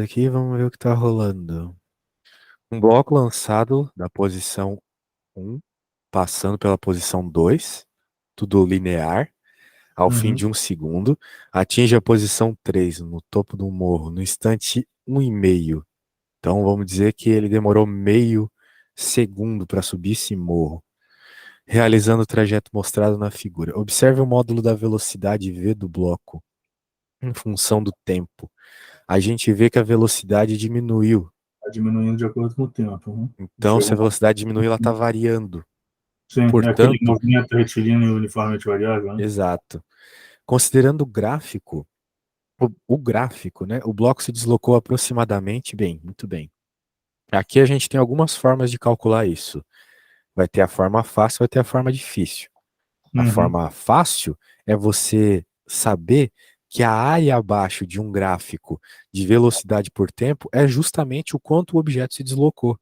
Aqui, vamos ver o que tá rolando. Um bloco lançado da posição 1, passando pela posição 2, tudo linear, ao fim Uhum. de um segundo, atinge a posição 3 no topo do morro, no instante 1,5. Então vamos dizer que ele demorou meio segundo para subir esse morro, realizando o trajeto mostrado na figura. Observe o módulo da velocidade v do bloco em função do tempo. A gente vê que a velocidade diminuiu. Tá diminuindo de acordo com o tempo. Uhum. Então, se a velocidade diminui, ela está variando. Sim, é aquele Portanto, movimento retilíneo uniformemente variável, né? exato. Considerando o gráfico, o gráfico, né? O bloco se deslocou aproximadamente bem, muito bem. Aqui a gente tem algumas formas de calcular isso. Vai ter a forma fácil, vai ter a forma difícil. A Uhum. forma fácil é você saber que a área abaixo de um gráfico de velocidade por tempo é justamente o quanto o objeto se deslocou.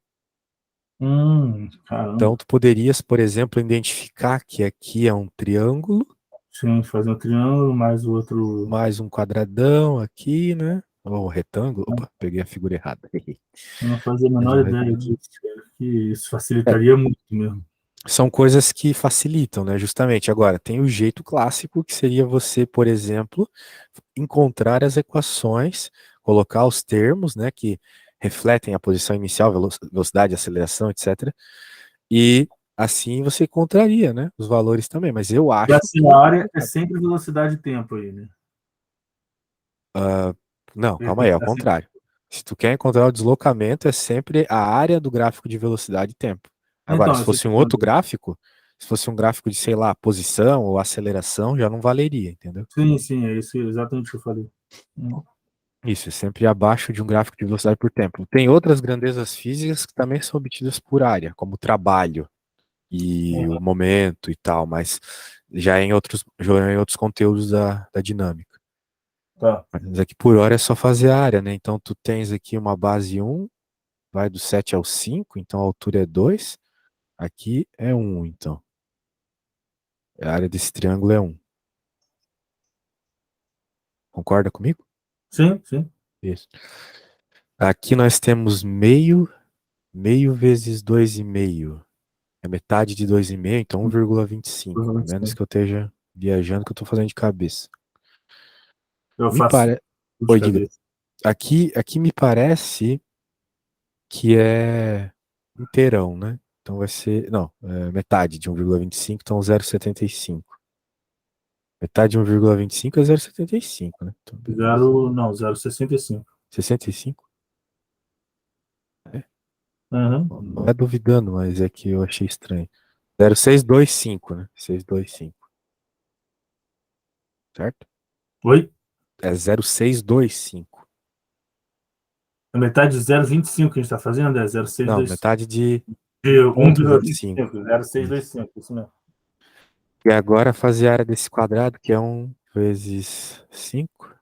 Então, Caramba. tu poderias, por exemplo, identificar que aqui é um triângulo, Sim, fazer um triângulo mais o outro. mais um quadradão aqui, né? Ou um retângulo. Opa, peguei a figura errada. Eu não fazia a Mais menor um ideia retângulo. disso, cara, que isso É, facilitaria muito mesmo. são coisas que facilitam, né? Justamente. Agora, tem o jeito clássico, que seria você, por exemplo, encontrar as equações, colocar os termos, né, que refletem a posição inicial, velocidade, aceleração, etc. E assim você encontraria, né, os valores também. Mas eu E acho assim, que a é área é complicado. sempre velocidade e tempo aí, né? Não, Ele calma tem aí, que é ao estar sempre. contrário. Se tu quer encontrar o deslocamento, é sempre a área do gráfico de velocidade e tempo. Agora, Então, se eu sei fosse que um outro gráfico, se fosse um gráfico de, sei lá, posição ou aceleração, já não valeria, entendeu? sim, sim, é isso exatamente o que eu falei. Hum. Isso, é sempre abaixo de um gráfico de velocidade por tempo. Tem outras grandezas físicas que também são obtidas por área, como o trabalho e o momento e tal, mas já é em outros conteúdos da dinâmica. Tá. Mas aqui por hora é só fazer a área, né? Então tu tens aqui uma base 1, vai do 7 ao 5, então a altura é 2. Aqui é 1, então. A área desse triângulo é 1. Concorda comigo? Sim, sim. Isso. Aqui nós temos meio, meio vezes 2,5. É metade de 2,5, então 1,25. A menos Sim. que eu esteja viajando, que eu estou fazendo de cabeça. Eu Me faço parece. tudo de Oi, diga. cabeça. Aqui me parece que é inteirão, né? Então vai ser. Não, é metade de 1,25, então 0,75. Metade de 1,25 é 0,75, né? Então, beleza. Zero, não, 0,65. 65? É, Uhum. não é duvidando, mas é que eu achei estranho. 0,625, né? 625, certo? Oi? É 0,625. A metade de 0,25 que a gente está fazendo é Não, 0,625. metade de De 1,25. 1,25, Isso. 0,625, isso mesmo. E agora fazer a área desse quadrado, que é 1 vezes 5.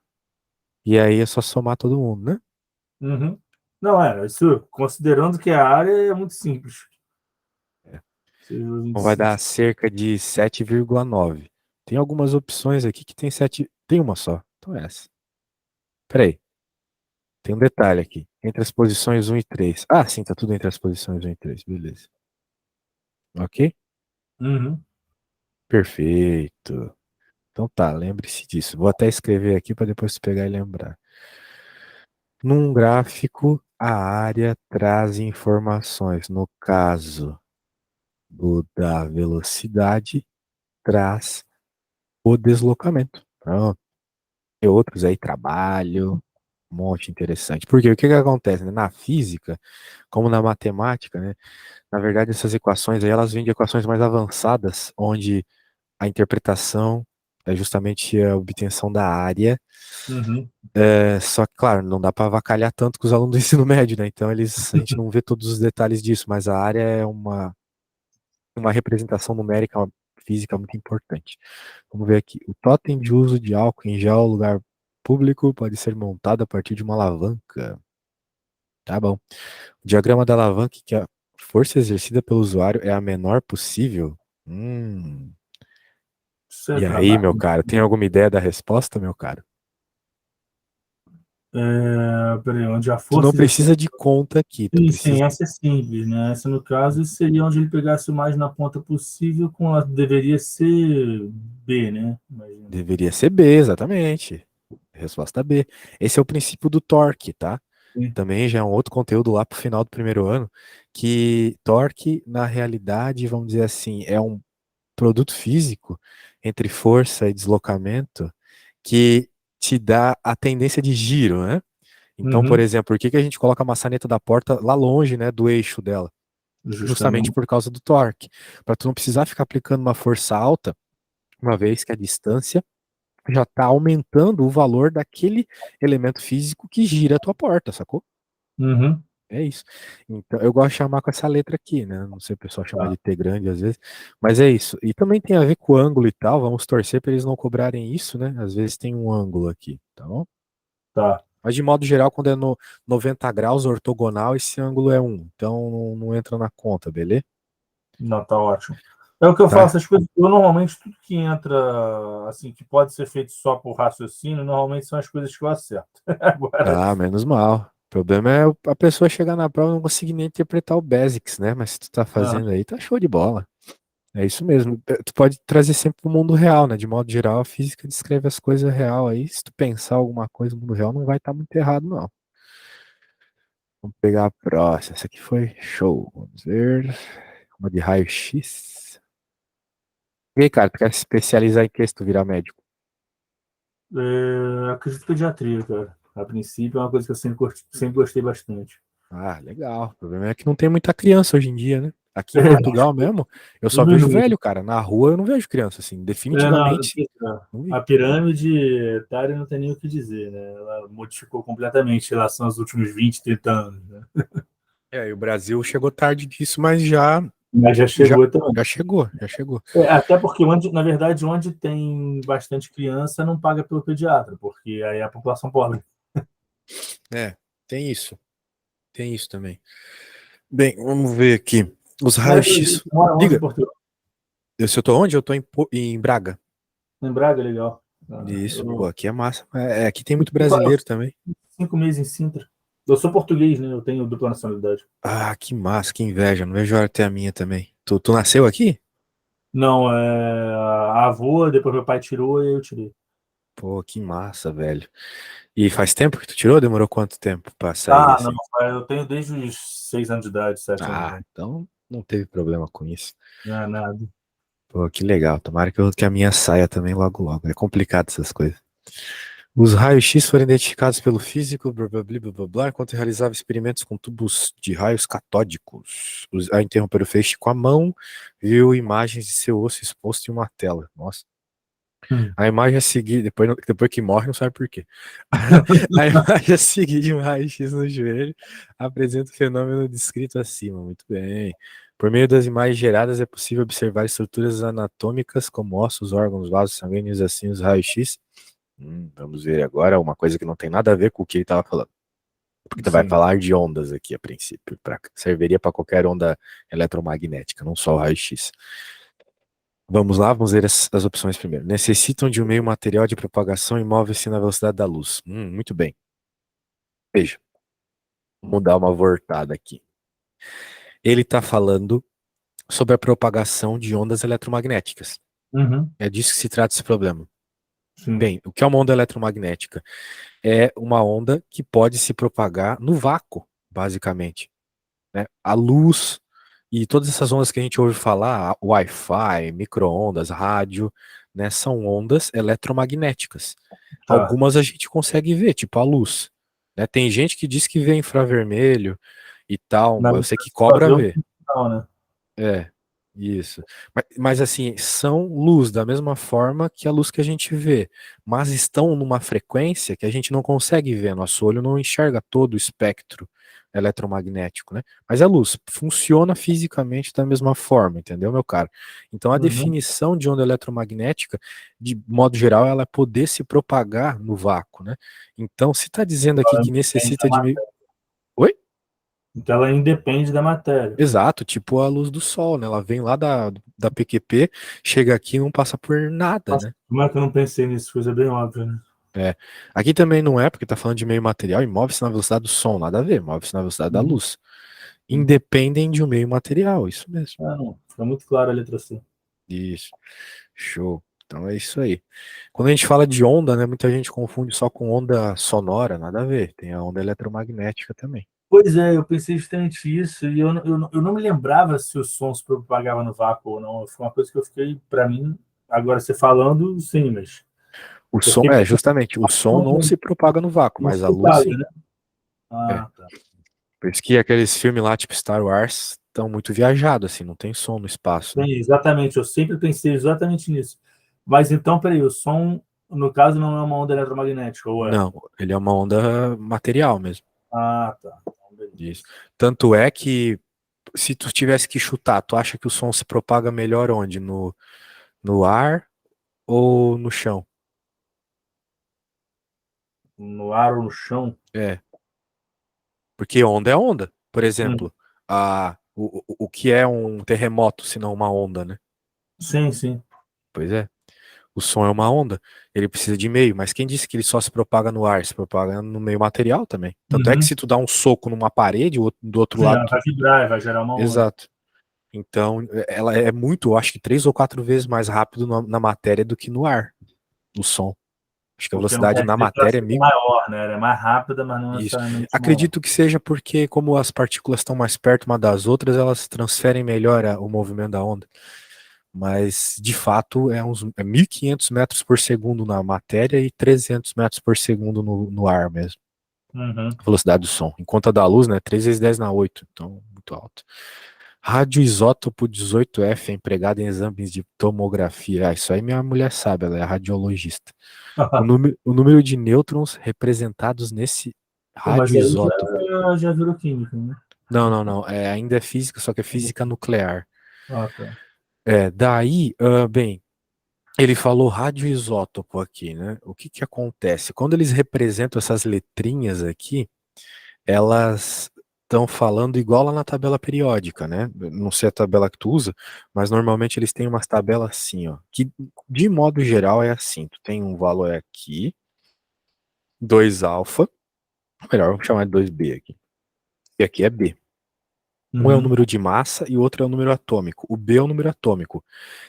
E aí é só somar todo mundo, né? Uhum. Não, isso, considerando que a área é muito simples. É. Então vai 6,25. dar cerca de 7,9. Tem algumas opções aqui que tem 7. Tem uma só. Então é essa. Peraí. Tem um detalhe aqui. Entre as posições 1 e 3. Ah, sim, tá tudo entre as posições 1 e 3. Beleza. Ok? Uhum. Perfeito. Então tá, lembre-se disso. Vou até escrever aqui para depois você pegar e lembrar. Num gráfico, a área traz informações. No caso da velocidade, traz o deslocamento. Pronto. Tem outros aí, trabalho, um monte interessante. Porque o que que acontece, né? Na física, como na matemática, né? Na verdade, essas equações aí, elas vêm de equações mais avançadas, onde a interpretação é justamente a obtenção da área. Uhum. Só que, claro, não dá para avacalhar tanto com os alunos do ensino médio, né? Então, a gente não vê todos os detalhes disso, mas a área é uma representação numérica física muito importante. Vamos ver aqui. O totem de uso de álcool em gel no lugar público pode ser montado a partir de uma alavanca. Tá bom. O diagrama da alavanca que a força exercida pelo usuário é a menor possível. Hum. Isso é E aí, meu trabalho? caro, tem alguma ideia da resposta, meu caro? Peraí, onde a Tu não força exercida. precisa de conta aqui, tu Sim, precisa. sim, essa é simples, né? Essa, no caso, seria onde ele pegasse o mais na ponta possível, com a deveria ser B, né? Imagina. Deveria ser B, exatamente. Resposta B. Esse é o princípio do torque, tá? Sim. Também já é um outro conteúdo lá pro final do primeiro ano, que torque, na realidade, vamos dizer assim, é um produto físico entre força e deslocamento que te dá a tendência de giro, né? Então, por Uhum, exemplo, por que que a gente coloca a maçaneta da porta lá longe, né, do eixo dela? Justamente justamente. por causa do torque, para tu não precisar ficar aplicando uma força alta, uma vez que a distância já está aumentando o valor daquele elemento físico que gira a tua porta, sacou? Uhum, É isso. Então, eu gosto de chamar com essa letra aqui, né? Não sei o pessoal chamar tá, de T grande às vezes, mas é isso. E também tem a ver com o ângulo e tal. Vamos torcer para eles não cobrarem isso, né? Às vezes tem um ângulo aqui, tá bom? tá. Mas de modo geral, quando é no 90 graus ortogonal, esse ângulo é 1. Então não entra na conta, beleza? Não, tá ótimo. É o que eu faço, Tá? as coisas. Eu normalmente, tudo que entra, assim, que pode ser feito só por raciocínio, normalmente são as coisas que eu acerto. Agora, Ah, menos mal. O problema é a pessoa chegar na prova e não conseguir nem interpretar o basics, né? Mas se tu tá ah, fazendo aí, tá show de bola. É isso mesmo. Tu pode trazer sempre pro mundo real, né? De modo geral, a física descreve as coisas real aí. Se tu pensar alguma coisa no mundo real, não vai estar muito errado, não. Vamos pegar a próxima. Essa aqui foi show. Vamos ver. Uma de raio-x. E aí, cara, tu quer se especializar em que se tu virar médico? acredito que pediatria, cara. A princípio é uma coisa que eu sempre gostei bastante. Ah, legal. O problema é que não tem muita criança hoje em dia, né? Aqui em Portugal mesmo, eu só Deus me vejo livre. velho, cara. Na rua eu não vejo criança, assim. Não, Definitivamente não vi. a pirâmide etária não tem nem o que dizer, né? Ela modificou completamente em relação aos últimos 20, 30 anos, né? É, e o Brasil chegou tarde disso, mas já, Mas já já, chegou também. já chegou, já chegou. Até porque, na verdade, onde tem bastante criança, não paga pelo pediatra, porque aí é a população pobre. É, tem isso também. Bem, vamos ver aqui. Os Mas raios-x. mora onde em Diga, Portugal? se eu tô onde? Eu tô em Braga. Em Braga, legal. Isso, pô, Eu, aqui é massa. Aqui tem muito eu brasileiro também. 5 meses em Sintra. Eu sou português, né? Eu tenho dupla nacionalidade. Ah, que massa, que inveja. Não vejo a hora de ter a minha também. Tu nasceu aqui? Não, a avô, depois meu pai tirou e eu tirei. Pô, que massa, velho. E faz tempo que tu tirou? Demorou quanto tempo pra sair Ah, não, assim? eu tenho desde os 6 anos de idade, 7 anos de Ah, idade. então não teve problema com isso. Não é nada. Pô, que legal. Tomara que a minha saia também logo logo. É complicado essas coisas. Os raios-x foram identificados pelo físico, blá, blá, blá, blá, blá, blá, enquanto realizava experimentos com tubos de raios catódicos. A interromper o feixe com a mão, viu imagens de seu osso exposto em uma tela. Nossa. Hum. A imagem a seguir, depois que morre, não sabe por quê. A imagem a seguir de um raio-x no joelho apresenta o fenômeno descrito acima. Muito bem. Por meio das imagens geradas, é possível observar estruturas anatômicas como ossos, órgãos, vasos sanguíneos, assim, os raios-x. Vamos ver agora uma coisa que não tem nada a ver com o que ele estava falando. Porque tu vai Sim, falar de ondas aqui a princípio. Serviria para qualquer onda eletromagnética, não só o raio-x. Vamos lá, vamos ver as opções primeiro. Necessitam de um meio material de propagação e movem-se na velocidade da luz. Muito bem. Veja, vamos dar uma voltada aqui. Ele está falando sobre a propagação de ondas eletromagnéticas. uhum, É disso que se trata esse problema. sim, Bem, o que é uma onda eletromagnética? É uma onda que pode se propagar no vácuo, basicamente, né? A luz e todas essas ondas que a gente ouve falar, Wi-Fi, micro-ondas, rádio, né, são ondas eletromagnéticas. tá. Algumas a gente consegue ver, tipo a luz, né? Tem gente que diz que vê infravermelho e tal, Na eu verdade, sei que só cobra deu vê. não, né? É, isso. Mas assim, são luz da mesma forma que a luz que a gente vê, mas estão numa frequência que a gente não consegue ver, nosso olho não enxerga todo o espectro eletromagnético, né? Mas a luz funciona fisicamente da mesma forma, entendeu, meu caro? Então a Uhum. definição de onda eletromagnética, de modo geral, ela é poder se propagar no vácuo, né? Então, se está dizendo aqui Ela que independe da necessita de. matéria. Oi? Então ela independe da matéria. Exato, tipo a luz do sol, né? Ela vem lá da PQP, chega aqui e não passa por nada, Nossa, né? como é que eu não pensei nisso? Coisa bem óbvia, né? É. Aqui também não é, porque tá falando de meio material e move-se na velocidade do som, nada a ver, move-se na velocidade da Uhum, luz. sim. Independem de um meio material, isso mesmo. Ah, não. Fica muito claro a letra C. Isso. Show. Então é isso aí. Quando a gente fala de onda, né, muita gente confunde só com onda sonora, nada a ver. Tem a onda eletromagnética também. Pois é, eu pensei justamente isso, e eu não me lembrava se o som se propagava no vácuo ou não. Foi uma coisa que eu fiquei, para mim, agora você falando, sim, mas O eu som, fiquei pensando, justamente, o som não se propaga no vácuo, não mas se a luz propaga, sim. né? É. Ah, tá. Por isso que aqueles filmes lá, tipo Star Wars, estão muito viajados, assim, não tem som no espaço, né? Bem, exatamente, eu sempre pensei exatamente nisso. Mas então, peraí, o som, no caso, não é uma onda eletromagnética, ou é? Não, ele é uma onda material mesmo. Ah, tá. Então, Isso. beleza. Tanto é que, se tu tivesse que chutar, tu acha que o som se propaga melhor onde? No ar ou no chão? No ar ou no chão? É, porque onda é onda. Por Hum. exemplo, o que é um terremoto, se não uma onda, né? Sim, sim. Pois é. O som é uma onda, ele precisa de meio, mas quem disse que ele só se propaga no ar? Se propaga no meio material também. Tanto é que Uhum. se tu dá um soco numa parede, do outro Sim, lado, ela vai vibrar, vai gerar uma onda. exato. Então, ela é muito, eu acho que 3 ou 4 vezes mais rápido na matéria do que no ar, o som. Acho que a Porque não velocidade quer na dizer que ela matéria é seja mil. maior, né? Ela é mais rápida, mas não Isso. necessariamente maior. Acredito que seja porque, como as partículas estão mais perto uma das outras, elas transferem melhor o movimento da onda. Mas, de fato, é 1.500 metros por segundo na matéria e 300 metros por segundo no ar mesmo. Uhum. A velocidade do som. Enquanto a da luz, né? 3 vezes 10 na 8. Então, muito alto. Radioisótopo 18F é empregado em exames de tomografia. Ah, isso aí minha mulher sabe, ela é radiologista. O número de nêutrons representados nesse Pô, mas aí radioisótopo. já virou química, né? Não, não, não. Ainda é física, só que é física nuclear. Ah, tá. Daí, bem, ele falou radioisótopo aqui, né? O que que acontece? Quando eles representam essas letrinhas aqui, elas estão falando igual lá na tabela periódica, né? Não sei a tabela que tu usa, mas normalmente eles têm umas tabelas assim, ó, que de modo geral é assim, tu tem um valor aqui, 2 alfa, melhor, vamos chamar de 2b aqui. E aqui é B. Um é o Uhum. número de massa e o outro é o número atômico. O B é o número atômico,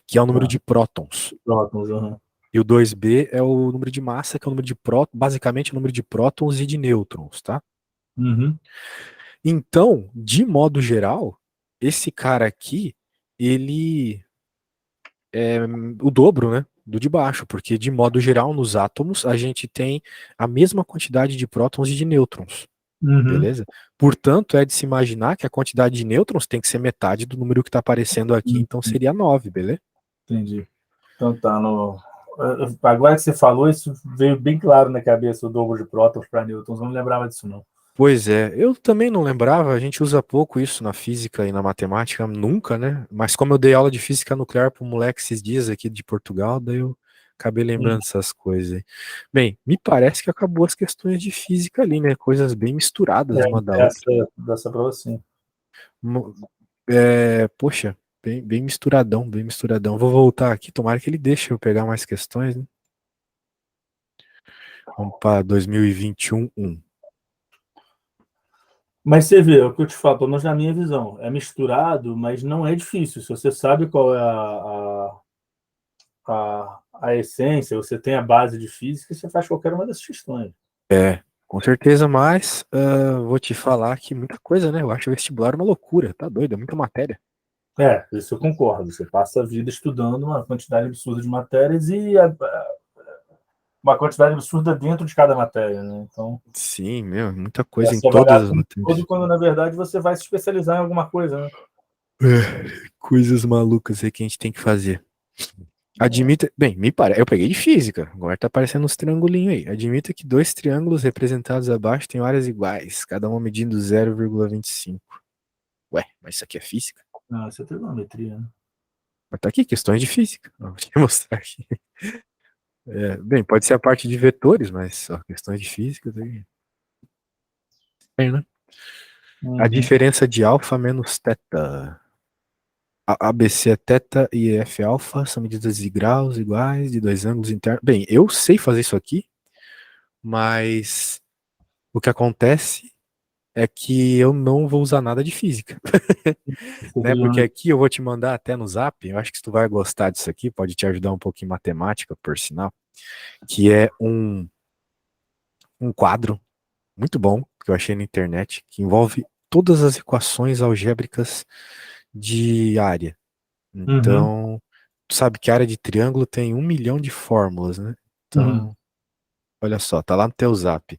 que é o número Tá. de prótons. Prótons, uhum. E o 2b é o número de massa, que é o número de prótons, basicamente o número de prótons e de nêutrons, tá? Uhum. Então, de modo geral, esse cara aqui, ele é o dobro, né, do de baixo, porque de modo geral nos átomos a gente tem a mesma quantidade de prótons e de nêutrons, Uhum. beleza? Portanto, é de se imaginar que a quantidade de nêutrons tem que ser metade do número que está aparecendo aqui, Uhum. então seria 9, beleza? Entendi. Então tá, agora que você falou, isso veio bem claro na cabeça, o dobro de prótons para nêutrons. Eu não lembrava disso, não. Pois é, eu também não lembrava, a gente usa pouco isso na física e na matemática, nunca, né? Mas como eu dei aula de física nuclear para um moleque esses dias aqui de Portugal, daí eu acabei Hum. lembrando dessas coisas aí. Bem, me parece que acabou as questões de física ali, né? Coisas bem misturadas uma da outra. Dessa prova, sim. Mo- poxa, bem misturadão, bem misturadão. Vou voltar aqui, tomara que ele deixe eu pegar mais questões, né? Vamos para 2021. Mas você vê, é o que eu te falo, pelo menos na minha visão, é misturado, mas não é difícil. Se você sabe qual é a essência, você tem a base de física, você faz qualquer uma dessas questões. Com certeza, mas vou te falar que muita coisa, né? Eu acho o vestibular uma loucura, tá doido, é muita matéria. É, isso eu concordo. Você passa a vida estudando uma quantidade absurda de matérias e uma quantidade absurda dentro de cada matéria, né? Então, Sim, meu, muita é coisa em se todas avaliar as como um todo, matérias. quando na verdade você vai se especializar em alguma coisa, né? Coisas malucas aí que a gente tem que fazer. Admita, bem, me parece, eu peguei de física, agora tá aparecendo uns triangulinhos aí. Admita que dois triângulos representados abaixo têm áreas iguais, cada um medindo 0,25. Ué, mas isso aqui é física? Não, isso é trigonometria, né? Mas tá aqui, questões de física. Vou te mostrar aqui. Bem, pode ser a parte de vetores, mas ó, questões de física, tá aqui. É, né? A Uhum. diferença de alfa menos teta. ABC é teta e F alfa são medidas de graus iguais de dois ângulos internos. Bem, eu sei fazer isso aqui, mas o que acontece é que eu não vou usar nada de física, né? Porque aqui eu vou te mandar até no Zap, eu acho que tu vai gostar disso aqui, pode te ajudar um pouco em matemática, por sinal, que é um quadro muito bom que eu achei na internet, que envolve todas as equações algébricas de área. Uhum, Então, tu sabe que a área de triângulo tem 1 milhão de fórmulas, né? uhum. Então, olha só, tá lá no teu Zap.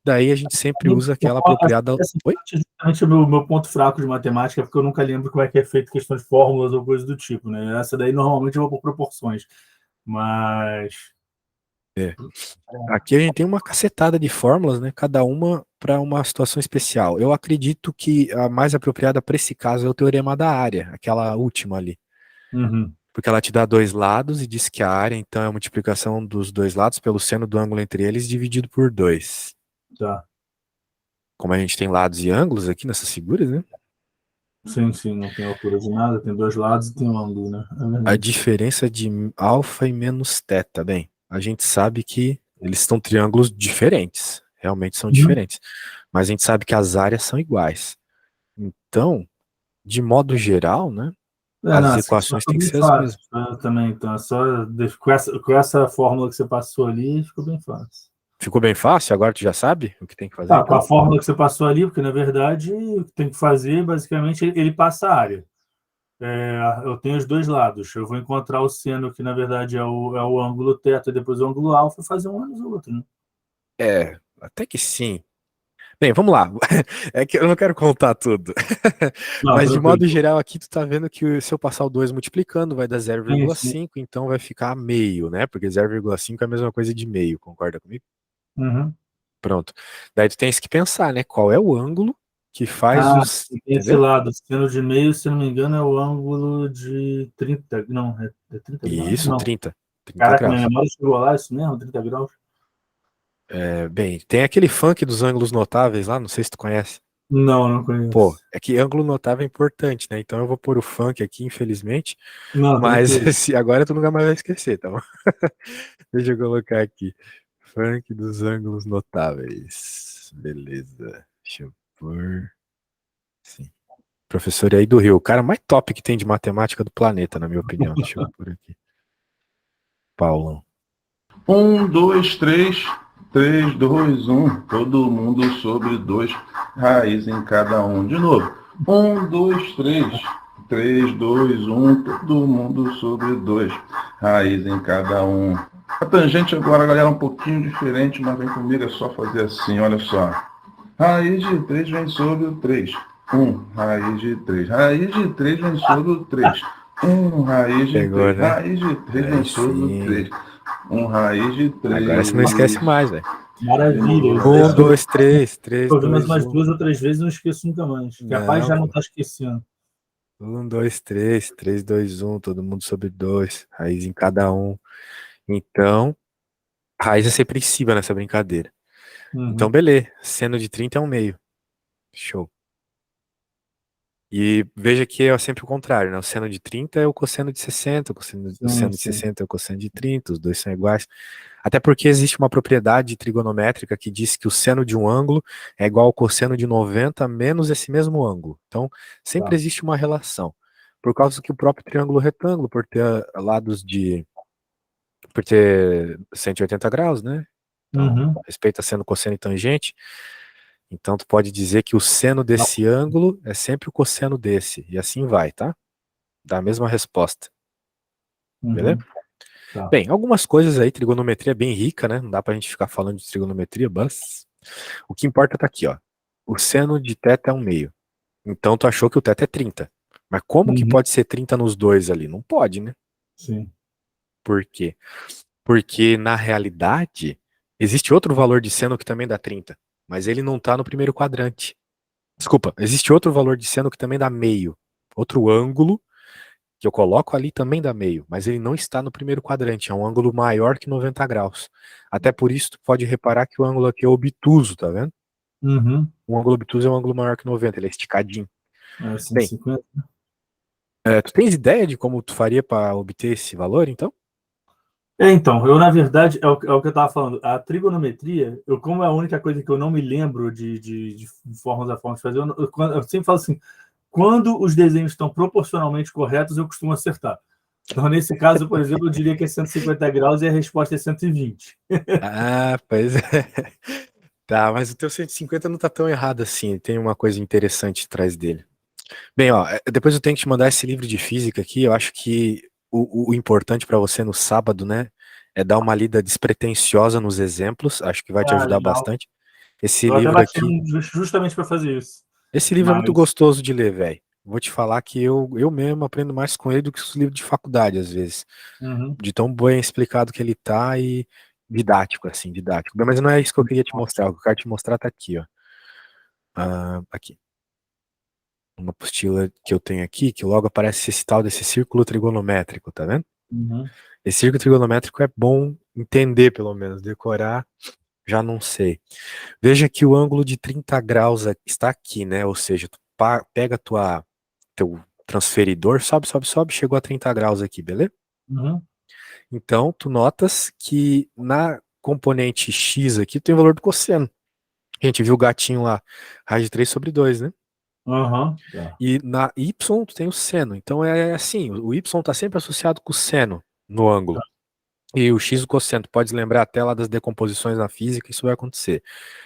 Daí a gente sempre Eu- usa eu- aquela apropriada. Essa Oi? parte é justamente o meu ponto fraco de matemática, porque eu nunca lembro como é que é feito questão de fórmulas ou coisa do tipo, né? Essa daí normalmente eu vou por proporções, mas É. Aqui a gente tem uma cacetada de fórmulas, né? Cada uma para uma situação especial. Eu acredito que a mais apropriada para esse caso é o teorema da área, aquela última ali. uhum, Porque ela te dá dois lados e diz que a área, então, é a multiplicação dos dois lados pelo seno do ângulo entre eles dividido por 2. tá. Como a gente tem lados e ângulos aqui nessas figuras, né? Sim, sim, não tem altura de nada, tem dois lados e tem um ângulo, né? É A verdade. diferença de alfa e menos teta, bem, a gente sabe que eles são triângulos diferentes, realmente são Uhum. diferentes, mas a gente sabe que as áreas são iguais. Então, de modo geral, né, É, as não, essa questão equações ficou têm que bem ser as fácil, mesmas. tá? Também, então, é só com essa fórmula que você passou ali, ficou bem fácil. Ficou bem fácil? Agora tu já sabe o que tem que fazer, Ah, com a então? fórmula que você passou ali, porque na verdade o que tem que fazer, basicamente, ele passa a área. Eu tenho os dois lados. Eu vou encontrar o seno, que na verdade é o ângulo θ, e depois o ângulo alfa, e fazer um menos o outro, né? É, até que sim. Bem, vamos lá. É que eu não quero contar tudo. Não, Mas de modo tranquilo. geral, aqui tu tá vendo que se eu passar o 2 multiplicando, vai dar Sim, sim. 0,5, então vai ficar meio, né? Porque 0,5 é a mesma coisa de meio, concorda comigo? Uhum. Pronto. Daí tu tens que pensar, né? Qual é o ângulo que faz Ah, os. tem esse Entendeu? lado. Seno de meio, se não me engano, é o ângulo de 30. Não, é 30 graus? Isso, Não. 30 Caraca, minha graus. memória chegou lá, isso mesmo? 30 graus? É, bem, tem aquele funk dos ângulos notáveis lá, não sei se tu conhece. Não, não Pô, conheço. é que ângulo notável é importante, né? Então eu vou pôr o funk aqui, infelizmente. Não, Mas tranquilo. se agora tu nunca mais vai esquecer, tá bom? Deixa eu colocar aqui. Funk dos ângulos notáveis. Beleza. Deixa eu pôr. Sim. Professor aí do Rio. O cara mais top que tem de matemática do planeta, na minha opinião. Deixa eu pôr aqui. Paulão. Um, dois, três, três, dois, um. Todo mundo sobre dois, raiz em cada um. De novo. Um, dois, três, três, dois, um. Todo mundo sobre dois, raiz em cada um. A tangente agora, galera, é um pouquinho diferente, mas vem comigo, é só fazer assim, olha só. Raiz de 3 vem sobre o 3. Raiz de 3. Raiz de 3 vem sobre o 3. Raiz de Pegou, 3. né? Raiz de 3 vem Aí sobre o sim. 3. Raiz de Agora 3. você não esquece mais, velho. Maravilha. Um, Isso eu dois, três, três, ouvi mais dois, umas um. duas ou três vezes e não esqueço nunca mais. Capaz Não, já não pô. estar esquecendo. Um, dois, três, três, dois, um. Todo mundo sobre dois. Raiz em cada um. Então, raiz é sempre em cima nessa brincadeira. Então, Uhum. beleza. Seno de 30 é um meio. Show. E veja que é sempre o contrário, né? O seno de 30 é o cosseno de 60, o Sim, seno de sim. 60 é o cosseno de 30, os dois são iguais. Até porque existe uma propriedade trigonométrica que diz que o seno de um ângulo é igual ao cosseno de 90 menos esse mesmo ângulo. Então, sempre Tá. existe uma relação. Por causa que o próprio triângulo retângulo, por ter lados de. Por ter 180 graus, né? Então, Uhum. respeita seno, cosseno e tangente. Então, tu pode dizer que o seno desse ângulo é sempre o cosseno desse. E assim vai, tá? Dá a mesma resposta. Beleza? Uhum. Tá. Bem, algumas coisas aí, trigonometria é bem rica, né? Não dá pra gente ficar falando de trigonometria, mas o que importa tá aqui, ó. O seno de θ é um meio. Então tu achou que o θ é 30. Mas como que Uhum. pode ser 30 nos dois ali? Não pode, né? Sim. Por quê? Porque na realidade existe outro valor de seno que também dá 30, mas ele não tá no primeiro quadrante. Desculpa, existe outro valor de seno que também dá meio. Outro ângulo que eu coloco ali também dá meio, mas ele não está no primeiro quadrante, é um ângulo maior que 90 graus. Até por isso, tu pode reparar que o ângulo aqui é obtuso, tá vendo? Uhum. Um ângulo obtuso é um ângulo maior que 90, ele é esticadinho. É Bem, 150. tu tens ideia de como tu faria para obter esse valor, então? Então, eu, na verdade, é o que eu estava falando. A trigonometria, como é a única coisa que eu não me lembro de formas a forma de fazer, eu sempre falo assim, quando os desenhos estão proporcionalmente corretos, eu costumo acertar. Então, nesse caso, por exemplo, eu diria que é 150 graus e a resposta é 120. Ah, pois é. Tá, mas o teu 150 não tá tão errado assim. Tem uma coisa interessante atrás dele. Bem, ó, depois eu tenho que te mandar esse livro de física aqui. Eu acho que o importante para você no sábado, né, é dar uma lida despretensiosa nos exemplos. Acho que vai te Ah, ajudar legal. bastante. Esse Eu até livro baixei aqui, justamente para fazer isso. esse livro é muito Mas, gostoso de ler, velho. Vou te falar que eu mesmo aprendo mais com ele do que os livros de faculdade, às vezes. uhum. De tão bem explicado que ele tá e didático, assim, didático. Mas não é isso que eu queria te mostrar. O que eu quero te mostrar tá aqui, ó. Ah, aqui. Uma apostila que eu tenho aqui, que logo aparece esse tal desse círculo trigonométrico, tá vendo? Uhum. Esse círculo trigonométrico é bom entender, pelo menos, decorar, já não sei. Veja que o ângulo de 30 graus está aqui, né? Ou seja, tu pega teu transferidor, sobe, sobe, sobe, chegou a 30 graus aqui, beleza? Uhum. Então, tu notas que na componente x aqui tem o valor do cosseno. A gente viu o gatinho lá, raiz de 3 sobre 2, né? Uhum. Tá. E na y tu tem o seno. Então é assim, o y está sempre associado com o seno no ângulo. E o x o cosseno. Tu pode lembrar até lá das decomposições na física, isso vai acontecer.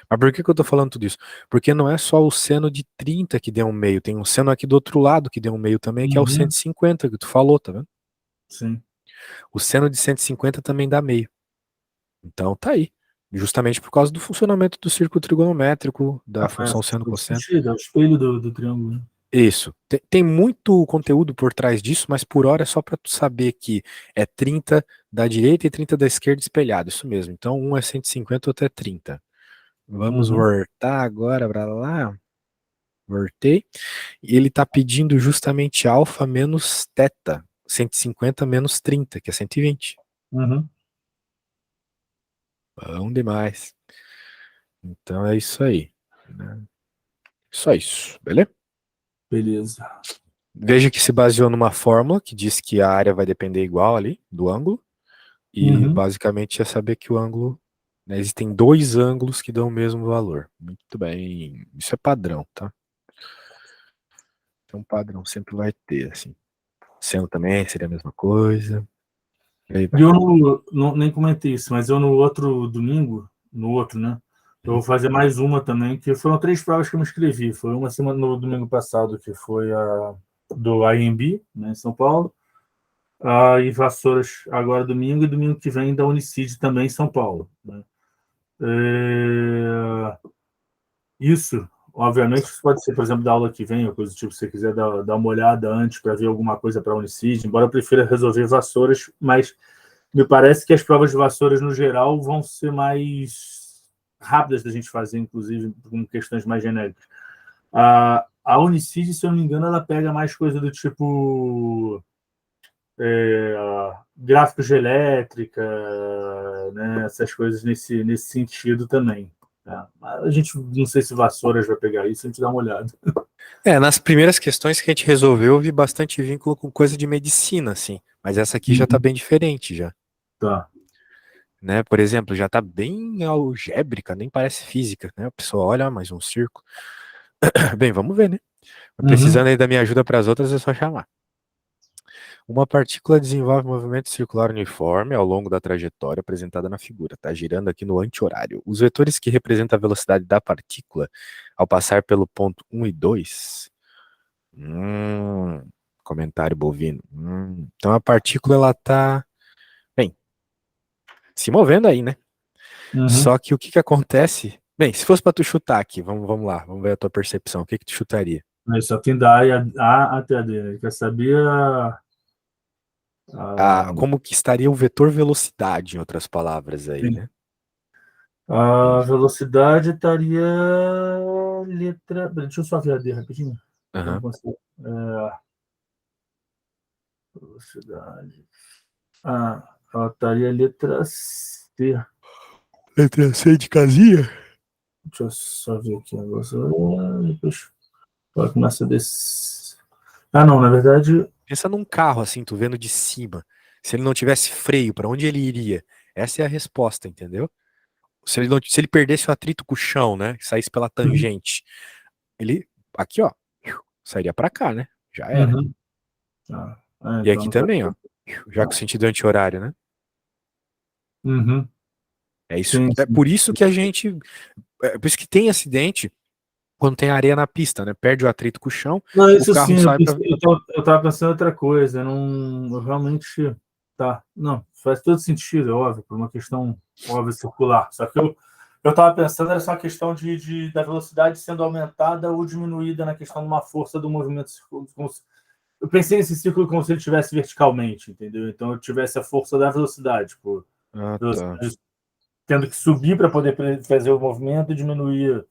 Mas por que eu tô falando tudo isso? Porque não é só o seno de 30 que deu um meio, tem um seno aqui do outro lado que deu um meio também, que é o Uhum. 150 que tu falou, tá vendo? Sim. O seno de 150 também dá meio. Então tá aí. Justamente por causa do funcionamento do círculo trigonométrico, da Ah, faz função seno todo cosseno. sentido. É o espelho do triângulo, né? Isso. Tem muito conteúdo por trás disso, mas por hora é só para tu saber que é 30 da direita e 30 da esquerda espelhado. Isso mesmo. Então um é 150, outro é 30. Vamos Uhum. voltar agora para lá. Voltei. E ele está pedindo justamente alfa menos teta. 150 menos 30, que é 120. Uhum. Bom demais. Então é isso aí, né? Só isso, beleza? Beleza. Veja que se baseou numa fórmula que diz que a área vai depender igual ali do ângulo. E Uhum. basicamente é saber que o ângulo, né, existem dois ângulos que dão o mesmo valor. Muito bem. Isso é padrão, tá? Então padrão sempre vai ter, assim. Seno também seria a mesma coisa. E aí E vai. eu nem comentei isso, mas eu no outro domingo, no outro, né? Eu vou fazer mais uma também, que foram 3 provas que eu me inscrevi. Foi uma semana no domingo passado, que foi a do IMB, né, em São Paulo. E Vassouras agora domingo, e domingo que vem da Unicid também em São Paulo, né? Isso, obviamente, isso pode ser, por exemplo, da aula que vem, ou coisa do tipo, se você quiser dar uma olhada antes para ver alguma coisa para a Unicid, embora eu prefira resolver Vassouras, mas me parece que as provas de Vassouras, no geral, vão ser mais rápidas da gente fazer, inclusive, com questões mais genéricas. A Unicid, se eu não me engano, ela pega mais coisa do tipo gráficos de elétrica, né, essas coisas nesse sentido também. Tá? A gente não sei se Vassouras vai pegar isso, a gente dá uma olhada. Nas primeiras questões que a gente resolveu, eu vi bastante vínculo com coisa de medicina, assim. Mas essa aqui já tá Uhum. bem diferente, já. Tá. Né? Por exemplo, já tá bem algébrica, nem parece física, né? A pessoa olha, mais um círculo. Bem, vamos ver, né? Uhum. Precisando aí da minha ajuda para as outras, é só chamar. Uma partícula desenvolve movimento circular uniforme ao longo da trajetória apresentada na figura. Está girando aqui no anti-horário. Os vetores que representam a velocidade da partícula ao passar pelo ponto 1 e 2. Comentário bovino. Então a partícula ela está, bem, se movendo aí, né? Uhum. Só que o que que acontece? Bem, se fosse para tu chutar aqui, vamos lá, vamos ver a tua percepção. O que que tu chutaria? Aí só tem da A até a D. Quer saber a, Como que estaria o vetor velocidade, em outras palavras aí, né? a Isso. velocidade estaria letra. Deixa eu só ver a D rapidinho. Eu não Aham. consigo. Velocidade. Ela estaria letra C. Letra C de casinha? Deixa eu só ver aqui o negócio. Depois ela começa a descer. Não, na verdade. Pensa num carro assim, tu vendo de cima. Se ele não tivesse freio, para onde ele iria? Essa é a resposta, entendeu? Se ele perdesse o atrito com o chão, né? Saísse pela tangente, ele, aqui, ó, sairia para cá, né? Já era. Uhum. Tá. E Então aqui não faz também, ó. sentido. Já com sentido anti-horário, né? Uhum. É isso. Sim, É sim. por isso que a gente. É por isso que tem acidente quando tem areia na pista, né? Perde o atrito com o chão, Não, o isso carro sim, sai para. eu tava pensando em outra coisa. Eu realmente. Tá. Não, faz todo sentido, é óbvio, por uma questão óbvia circular. Só que eu tava pensando, era só uma questão da velocidade sendo aumentada ou diminuída na questão de uma força do movimento circular. Eu pensei nesse círculo como se ele estivesse verticalmente, entendeu? Então eu tivesse a força da velocidade, tipo, Ah, tá. velocidade tendo que subir para poder fazer o movimento e diminuir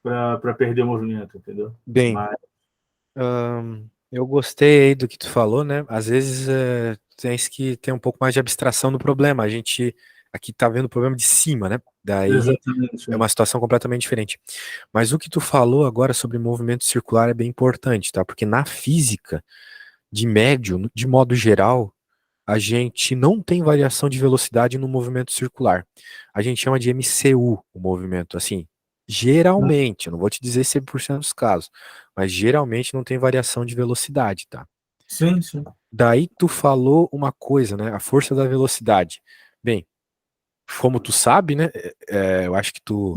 para perder o movimento, entendeu? Bem, Mas, eu gostei aí do que tu falou, né? Às vezes tens que ter um pouco mais de abstração do problema. A gente aqui tá vendo o problema de cima, né? Daí exatamente. é uma situação completamente diferente. Mas o que tu falou agora sobre movimento circular é bem importante, tá? Porque na física, de médio, de modo geral, a gente não tem variação de velocidade no movimento circular. A gente chama de MCU o movimento, assim. Geralmente, eu não vou te dizer 100% dos casos, mas geralmente não tem variação de velocidade, tá? Sim, sim. Daí tu falou uma coisa, né? A força da velocidade. Bem, como tu sabe, né? Eu acho que tu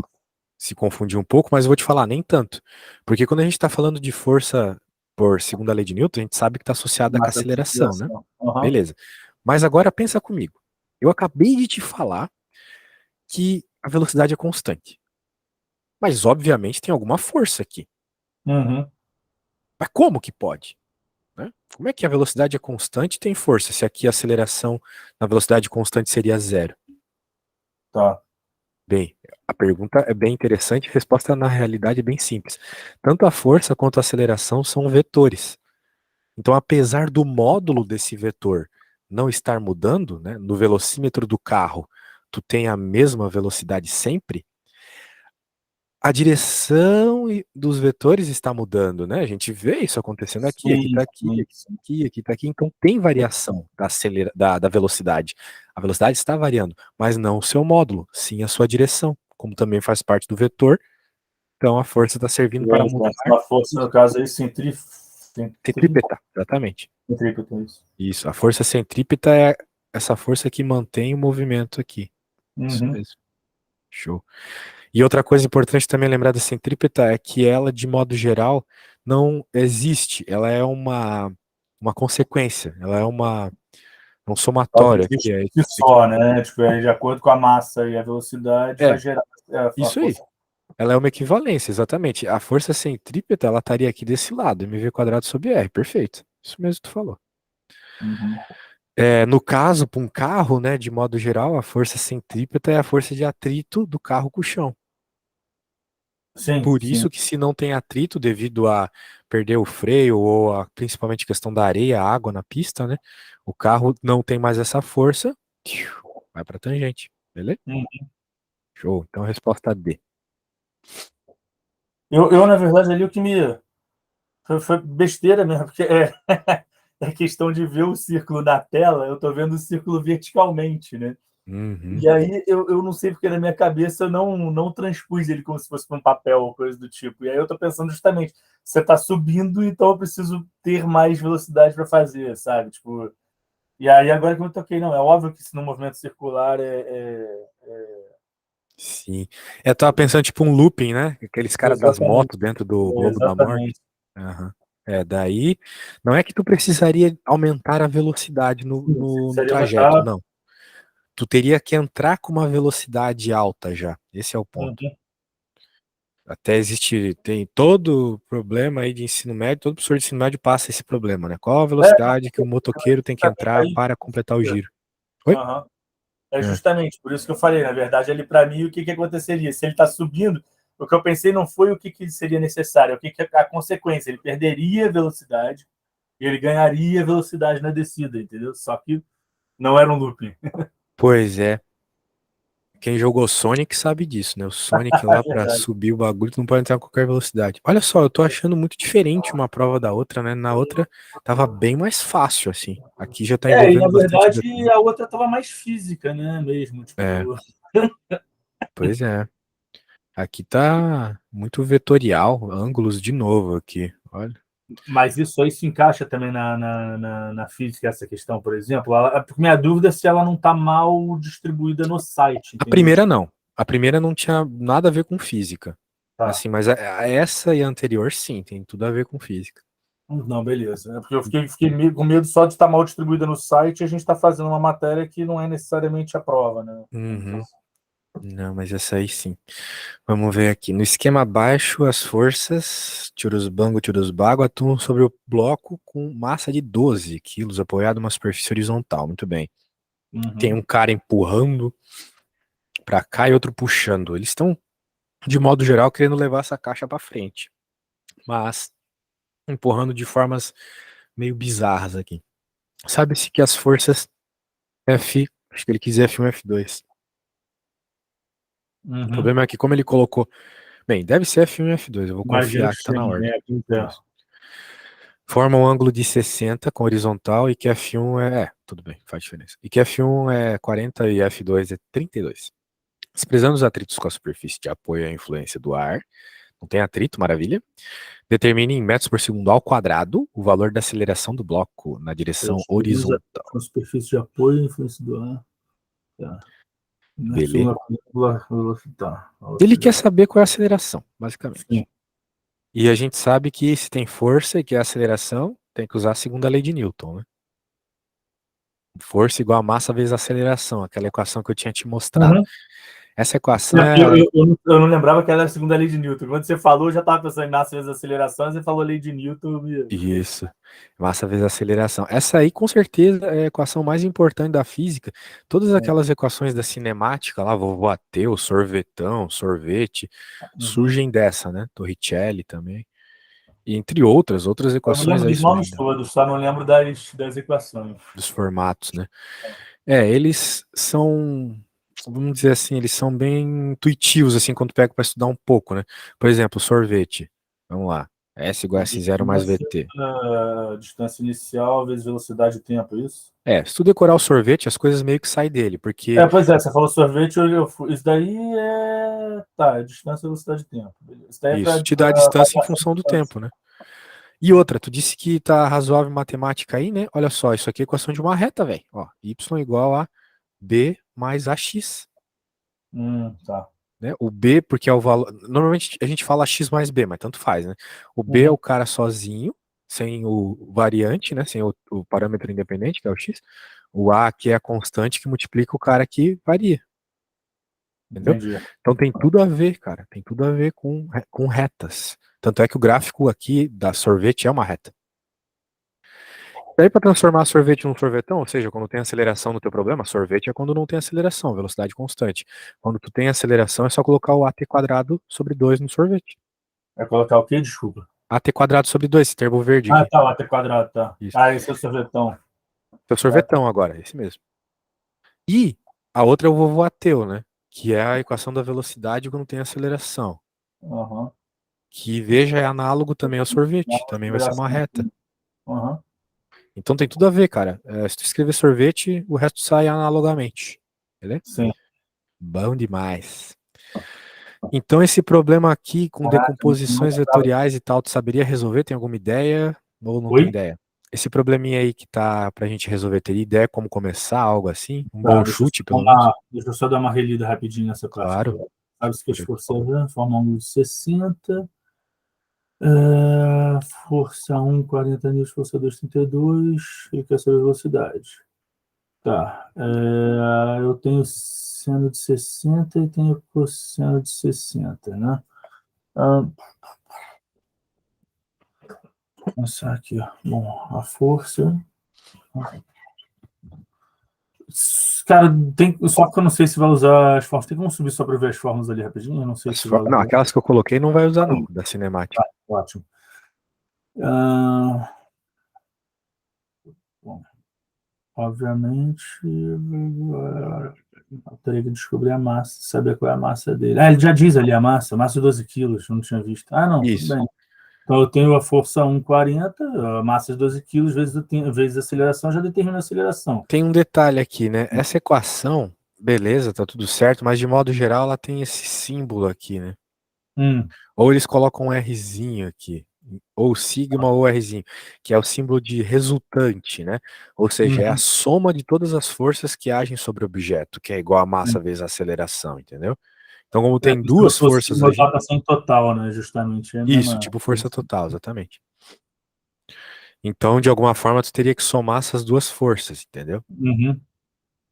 se confundiu um pouco, mas eu vou te falar, nem tanto. Porque quando a gente está falando de força por segunda lei de Newton, a gente sabe que está associada com a Massa de aceleração, né? circulação. Aham. Beleza. Mas agora pensa comigo. Eu acabei de te falar que a velocidade é constante. Mas obviamente tem alguma força aqui. Uhum. Mas como que pode? Né? Como é que a velocidade é constante e tem força, se aqui a aceleração na velocidade constante seria zero? Tá. Bem, a pergunta é bem interessante, a resposta na realidade é bem simples. Tanto a força quanto a aceleração são vetores. Então, apesar do módulo desse vetor não estar mudando, né, no velocímetro do carro, tu tem a mesma velocidade sempre, a direção dos vetores está mudando, né? A gente vê isso acontecendo aqui Sim, está aqui, sim, aqui sim. está aqui, aqui está aqui. Então tem variação da velocidade. A velocidade está variando, mas não o seu módulo, sim a sua direção, como também faz parte do vetor. Então a força está servindo para mudar Uma força, no caso aí, centrípeta, exatamente. centrípeta, isso. Isso, a força centrípeta é essa força que mantém o movimento aqui. Isso Uhum. mesmo. Show. E outra coisa importante também lembrar da centrípeta é que ela, de modo geral, não existe. Ela é uma consequência. Ela é um Ela somatório aqui. existe por si só, né? Tipo, de acordo com a massa e a velocidade, vai É, gerar a isso aí. força. Ela é uma equivalência, exatamente. A força centrípeta, ela estaria aqui desse lado, mv quadrado sobre r. Perfeito. Isso mesmo que tu falou. Uhum. No caso, para um carro, né, de modo geral, a força centrípeta é a força de atrito do carro com o chão. Sim, Por sim. isso que se não tem atrito devido a perder o freio ou principalmente questão da areia, água na pista, né? O carro não tem mais essa força, vai para tangente, beleza? Uhum. Show. Então resposta D. Na verdade, ali o que me. Foi besteira mesmo, porque é questão de ver o círculo na tela, eu tô vendo o círculo verticalmente, né? Uhum. E aí eu não sei porque na minha cabeça eu não transpus ele como se fosse para um papel ou coisa do tipo. E aí eu tô pensando justamente, você tá subindo, então eu preciso ter mais velocidade para fazer, sabe? Tipo, e aí agora que eu toquei, não, é óbvio que se no movimento circular Sim. Eu tava pensando tipo um looping, né? Aqueles caras das exatamente, motos dentro do Globo da Morte. exatamente. Aham. Daí não é que tu precisaria aumentar a velocidade Você no precisaria trajeto, aumentar. não. Tu teria que entrar com uma velocidade alta já. Esse é o ponto. Uhum. Até existe, tem todo problema aí de ensino médio, todo professor de ensino médio passa esse problema, né? Qual a Não, velocidade que o motoqueiro tem que justamente entrar aí. para completar o giro? Oi? Aham. É É. justamente por isso que eu falei, na verdade, ali para mim, o que aconteceria? Se ele está subindo, o que eu pensei não foi o que seria necessário, o que é a consequência. Ele perderia velocidade e ele ganharia velocidade na descida, entendeu? Só que não era um looping. Pois é. Quem jogou Sonic sabe disso, né? O Sonic lá pra Verdade. subir o bagulho, tu não pode entrar a qualquer velocidade. Olha só, eu tô achando muito diferente uma prova da outra, né? Na outra tava bem mais fácil, assim. Aqui já tá E na envolvendo bastante verdade detalhe. a outra estava mais física, né? Mesmo, É, tipo. pois é. Aqui tá muito vetorial, ângulos de novo aqui. Olha. Mas isso aí se encaixa também na física, essa questão, por exemplo. Minha dúvida é se ela não está mal distribuída no site, A entendeu? primeira não. A primeira não tinha nada a ver com física. Tá. Assim, mas essa e a anterior sim, tem tudo a ver com física. Não, beleza. É porque eu fiquei com medo só de estar mal distribuída no site e a gente está fazendo uma matéria que não é necessariamente a prova, né? Uhum. Não, mas essa aí sim. Vamos ver aqui. No esquema abaixo, as forças, Churusbango, Churusbago, atuam sobre o bloco com massa de 12 quilos, apoiado em uma superfície horizontal. Muito bem. Tem Uhum. um cara empurrando pra cá e outro puxando. Eles estão, de modo geral, querendo levar essa caixa pra frente, mas empurrando de formas meio bizarras aqui. Sabe-se que as forças acho que ele quis F1 e F2. O Uhum. problema é que como ele colocou, bem, deve ser F1 e F2, eu vou Imagino confiar que que tá na sim, ordem. né? Então. Isso. Forma um ângulo de 60 com horizontal e que F1 tudo bem, faz diferença. E que F1 é 40 e F2 é 32. Desprezando os atritos com a superfície de apoio e a influência do ar, não tem atrito, maravilha. Determine em metros por segundo ao quadrado o valor da aceleração do bloco na direção Usa horizontal. a superfície de apoio e influência do ar. Tá. Na Beleza? segunda curva, tá. Ele quer saber qual é a aceleração, basicamente. Sim. E a gente sabe que se tem força e que é aceleração, tem que usar a segunda lei de Newton, né? Força igual a massa vezes aceleração, aquela equação que eu tinha te mostrado. Uhum. Essa equação Não, é. eu não lembrava que era a segunda lei de Newton. Quando você falou, eu já estava pensando em massa vezes aceleração, você falou lei de Newton. Isso. Massa vezes aceleração. Essa aí, com certeza, é a equação mais importante da física. Todas aquelas equações da cinemática, lá, vovô Ateu, sorvetão, sorvete, Uhum. surgem dessa, né? Torricelli também. E entre outras Eu me equações lembro aí dos nomes surgem todos, só não lembro das equações. dos formatos, né? Eles são, vamos dizer assim, eles são bem intuitivos, assim, quando pega para estudar um pouco, né? Por exemplo, sorvete. Vamos lá. S igual a S0 mais VT. Distância inicial vezes velocidade e tempo, é isso? Se tu decorar o sorvete, as coisas meio que saem dele, porque Pois é, você falou sorvete, isso daí é distância, velocidade e tempo. Beleza. Isso daí é isso para te dá a distância em variação de função do distância. tempo, né? E outra, tu disse que tá razoável matemática aí, né? Olha só, isso aqui é equação de uma reta, velho. Ó, y igual a b mais ax, Tá. né? O b, porque é o valor. Normalmente a gente fala x mais b, mas tanto faz, né? O b é Uhum. o cara sozinho, sem o variante, né? Sem o parâmetro independente, que é o x. O a aqui é a constante que multiplica o cara que varia, entendeu? Entendi. Então tem tudo a ver, cara. Tem tudo a ver com retas. Tanto é que o gráfico aqui da sorvete é uma reta. Daí para transformar sorvete num sorvetão, ou seja, quando tem aceleração no teu problema, sorvete é quando não tem aceleração, velocidade constante. Quando tu tem aceleração é só colocar o AT quadrado sobre 2 no sorvete. É colocar o quê? Desculpa. AT quadrado sobre 2, esse termo verde aqui. Tá, o AT quadrado, tá. Isso. Esse é o sorvetão. Teu sorvetão agora, esse mesmo. E a outra é o vovô ateu, né? Que é a equação da velocidade quando tem aceleração. Uhum. Que veja é análogo também ao sorvete, Uma também vai ser uma aceleração. reta. Uhum. Então tem tudo a ver, cara. Se tu escrever sorvete, o resto sai analogamente. Beleza? Sim. Bom demais. Então esse problema aqui com Caraca, não decomposições lembrava. vetoriais e tal, tu saberia resolver? Tem alguma ideia? Ou não tem Oi? ideia? Esse probleminha aí que tá pra gente resolver, teria ideia como começar, algo assim? Um Tá, bom chute, pelo menos? deixa eu só dar uma relida rapidinho nessa parte aqui. Claro. Sabe-se que as Por- forças formam um ângulo de 60. Força 1, 40 newtons, força 2, 32. Ele quer saber a velocidade. Tá. Eu tenho seno de 60 e tenho cosseno de 60, né? Vou pensar aqui, ó. Bom, a força. Cara, só porque eu não sei se vai usar as formas. Tem como subir só para ver as formas ali rapidinho? Eu não sei se vai Não, usar. aquelas que eu coloquei não vai usar não, da cinemática. Ótimo. Ah, bom, obviamente. Eu teria que descobrir a massa, saber qual é a massa dele. Ele já diz ali a massa de 12 quilos, eu não tinha visto. Não, tudo Isso. bem. Então eu tenho a força 1,40, a massa de 12 quilos, vezes a aceleração, já determina a aceleração. Tem um detalhe aqui, né? Essa equação, beleza, tá tudo certo, mas de modo geral ela tem esse símbolo aqui, né? Ou eles colocam um Rzinho aqui, ou sigma ou Rzinho, que é o símbolo de resultante, né? Ou seja, é a soma de todas as forças que agem sobre o objeto, que é igual a massa vezes a aceleração, entendeu? Então, como tem duas forças agindo... Rotação total, né? Justamente. É a Isso, mesma tipo força total, exatamente. Então, de alguma forma, tu teria que somar essas duas forças, entendeu?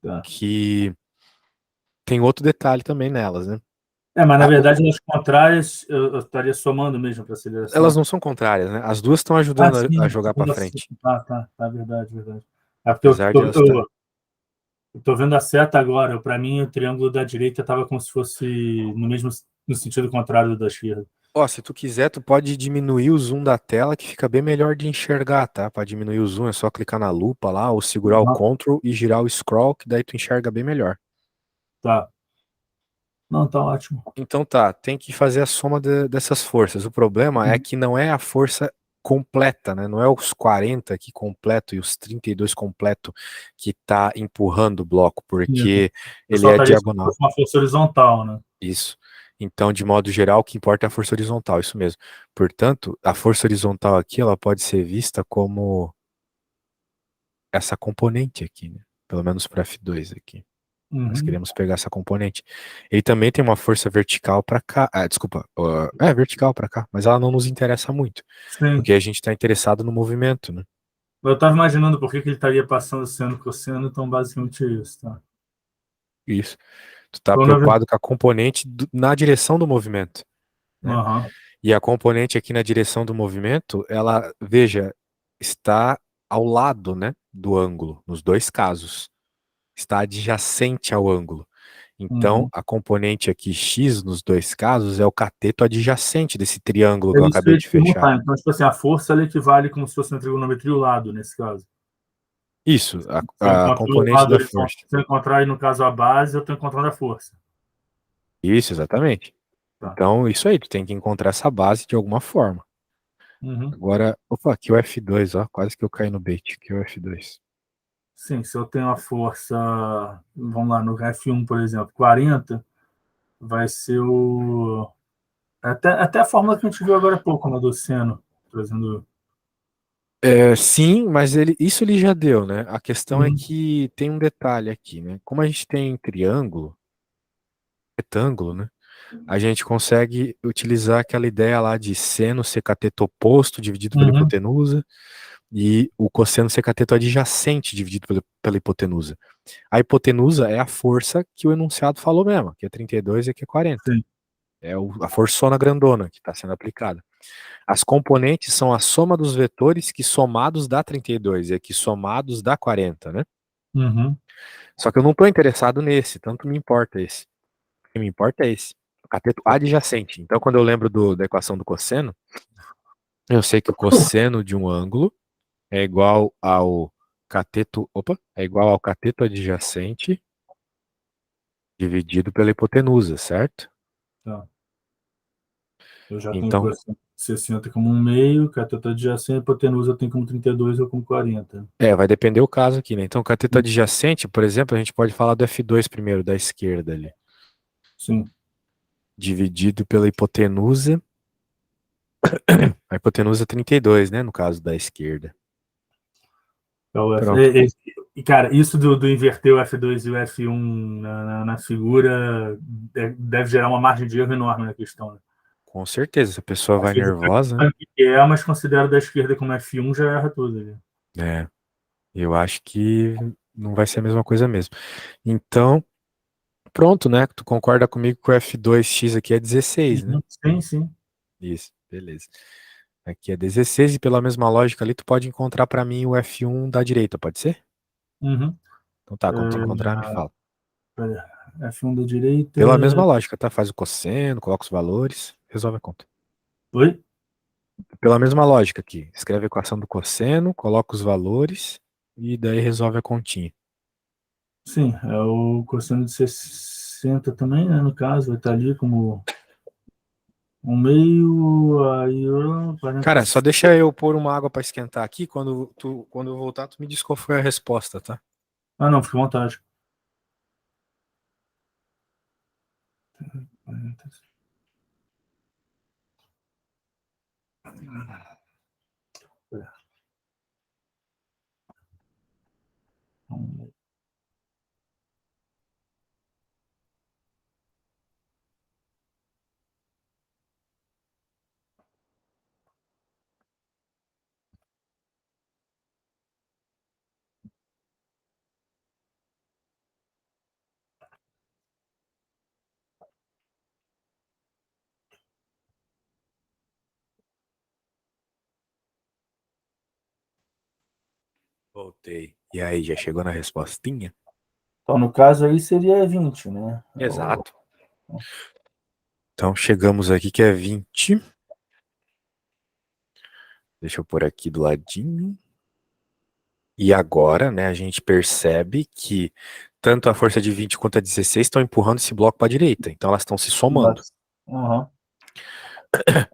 Tá. Que tem outro detalhe também nelas, né? Mas na verdade, nas contrárias, eu estaria somando mesmo para aceleração. Elas não são contrárias, né? As duas estão ajudando Sim, a jogar para frente. Tá, verdade. É porque Apesar de elas estarem... eu tô vendo a seta agora. Para mim, o triângulo da direita estava como se fosse no sentido contrário do da esquerda. Ó, se tu quiser, tu pode diminuir o zoom da tela, que fica bem melhor de enxergar, tá? Para diminuir o zoom é só clicar na lupa lá, ou segurar o Ctrl e girar o scroll, que daí tu enxerga bem melhor. Tá. Não, tá ótimo. Então tá, tem que fazer a soma dessas forças. O problema é que não é a força completa, né? Não é os 40 aqui completo e os 32 completo que tá empurrando o bloco, porque ele é diagonal. Uma força horizontal, né? Isso. Então, de modo geral, o que importa é a força horizontal, isso mesmo. Portanto, a força horizontal aqui, ela pode ser vista como essa componente aqui, né? Pelo menos para F2 aqui. Nós queremos pegar essa componente. Ele também tem uma força vertical para cá. Desculpa. Vertical para cá, mas ela não nos interessa muito. Sim. Porque a gente está interessado no movimento, né? Eu estava imaginando por que ele estaria passando seno cosseno, então basicamente isso, tá? Isso. Tu tá preocupado com a componente na direção do movimento, né? E a componente aqui na direção do movimento, ela, veja, está ao lado, né, do ângulo, nos dois casos. Está adjacente ao ângulo. Então, a componente aqui x nos dois casos é o cateto adjacente desse triângulo que eu acabei de fechar. Então, tipo assim, a força ela equivale como se fosse na trigonometria o lado, nesse caso. Isso, a componente da força. Se eu encontrar, no caso, a base, eu estou encontrando a força. Isso, exatamente. Tá. Então, isso aí, tu tem que encontrar essa base de alguma forma. Agora, opa, aqui o F2, ó, quase que eu caí no bait, aqui o F2. Sim, se eu tenho a força, vamos lá, no F1, por exemplo, 40, vai ser o... Até a fórmula que a gente viu agora há pouco, né, do seno, trazendo... Sim, mas isso ele já deu, né? A questão é que tem um detalhe aqui, né? Como a gente tem triângulo, retângulo, né? A gente consegue utilizar aquela ideia lá de seno secateto oposto dividido pela hipotenusa e o cosseno secateto adjacente dividido pela hipotenusa. A hipotenusa é a força que o enunciado falou mesmo, que é 32 e aqui é 40. Sim. É a forçona grandona que está sendo aplicada. As componentes são a soma dos vetores que somados dá 32 e aqui somados dá 40, né? Só que eu não estou interessado nesse, tanto me importa esse. O que me importa é esse, o cateto adjacente. Então, quando eu lembro da equação do cosseno, eu sei que o cosseno de um ângulo é igual ao cateto adjacente dividido pela hipotenusa, certo? Tá. Eu já tenho Então, 60 como 1/2, cateto adjacente, hipotenusa eu tenho como 32 ou como 40. vai depender o caso aqui, né? Então, cateto adjacente, por exemplo, a gente pode falar do F2 primeiro, da esquerda ali. Sim. Dividido pela hipotenusa. A hipotenusa é 32, né? No caso da esquerda. Pronto. E, cara, isso do inverter o F2 e o F1 na figura deve gerar uma margem de erro enorme na questão, né? Com certeza, se a pessoa vai nervosa. Mas considera da esquerda como F1, já erra tudo. Né? Eu acho que não vai ser a mesma coisa mesmo. Então, pronto, né? Tu concorda comigo que o F2x aqui é 16, né? Sim. Isso, beleza. Aqui é 16 e pela mesma lógica ali tu pode encontrar para mim o F1 da direita, pode ser? Então tá, quando tu encontrar, me fala. F1 da direita... Pela mesma lógica, tá? Faz o cosseno, coloca os valores, resolve a conta. Oi? Pela mesma lógica aqui. Escreve a equação do cosseno, coloca os valores e daí resolve a continha. Sim, é o cosseno de 60 também, né? No caso, vai estar ali como um meio, aí 40. Cara, só deixa eu pôr uma água pra esquentar aqui. Quando eu voltar, tu me diz qual foi a resposta, tá? Ah, não, fica à vontade. 40. Voltei. E aí, já chegou na respostinha? Então, no caso aí seria 20, né? Exato. Então, chegamos aqui que é 20. Deixa eu pôr aqui do ladinho. E agora, né, a gente percebe que tanto a força de 20 quanto a 16 estão empurrando esse bloco para a direita. Então, elas estão se somando. Uhum.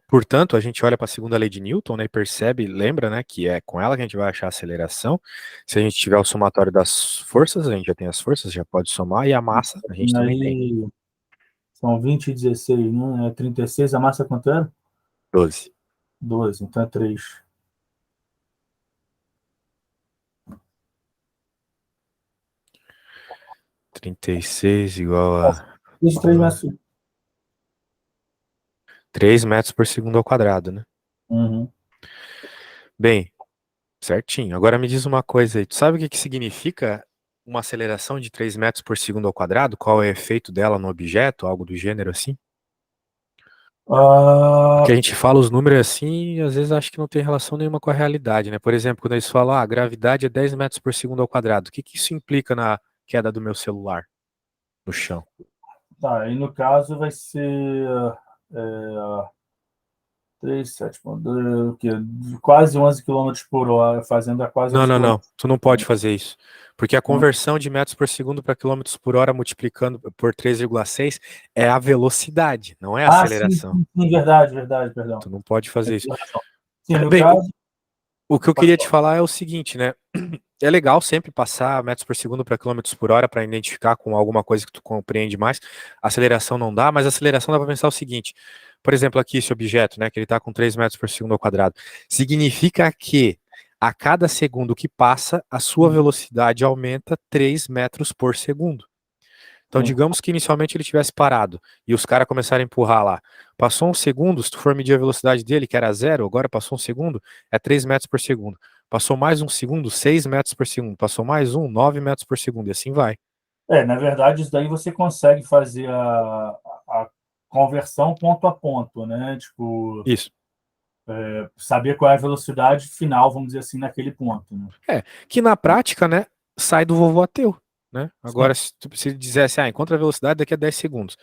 Portanto, a gente olha para a segunda lei de Newton, né, e percebe, lembra, né, que é com ela que a gente vai achar a aceleração. Se a gente tiver o somatório das forças, a gente já tem as forças, já pode somar, e a massa a gente E também tem. aí são 20 e 16, né? É 36, a massa quanto era? 12. 12, então é 3. 36 igual a 23 metros. 3 metros por segundo ao quadrado, né? Uhum. Bem, certinho. Agora me diz uma coisa aí. Tu sabe o que que significa uma aceleração de 3 metros por segundo ao quadrado? Qual é o efeito dela no objeto? Algo do gênero assim? Porque a gente fala os números assim e às vezes acho que não tem relação nenhuma com a realidade, né? Por exemplo, quando eles falam, a gravidade é 10 metros por segundo ao quadrado. O que que isso implica na queda do meu celular no chão? Tá, aí no caso vai ser é, 3, 7,2, o quê? Quase 11 quilômetros por hora, fazendo a quase Não, 11 não, não. quilômetros Tu não por hora. pode fazer isso. Porque a conversão de metros por segundo para quilômetros por hora multiplicando por 3,6 é a velocidade, não é a Ah, sim, aceleração. sim, sim, verdade, verdade, perdão. Tu não pode fazer isso. Tem razão. Sim, no Bem, caso, o que eu pode queria te falar. falar é o seguinte, né? É legal sempre passar metros por segundo para quilômetros por hora para identificar com alguma coisa que tu compreende mais. Aceleração não dá, mas aceleração dá para pensar o seguinte. Por exemplo, aqui esse objeto, né, que ele está com 3 metros por segundo ao quadrado. Significa que a cada segundo que passa, a sua velocidade aumenta 3 metros por segundo. Então, Sim. digamos que inicialmente ele tivesse parado e os caras começaram a empurrar lá. Passou um segundo, se tu for medir a velocidade dele, que era zero, agora passou um segundo, é 3 metros por segundo. Passou mais um segundo, 6 metros por segundo. Passou mais um, 9 metros por segundo. E assim vai. Na verdade, isso daí você consegue fazer a conversão ponto a ponto, né? Tipo, Isso. saber qual é a velocidade final, vamos dizer assim, naquele ponto, né? Que na prática, né, sai do vovô ateu. Né? Sim. Agora, se ele dissesse, encontra a velocidade daqui a 10 segundos.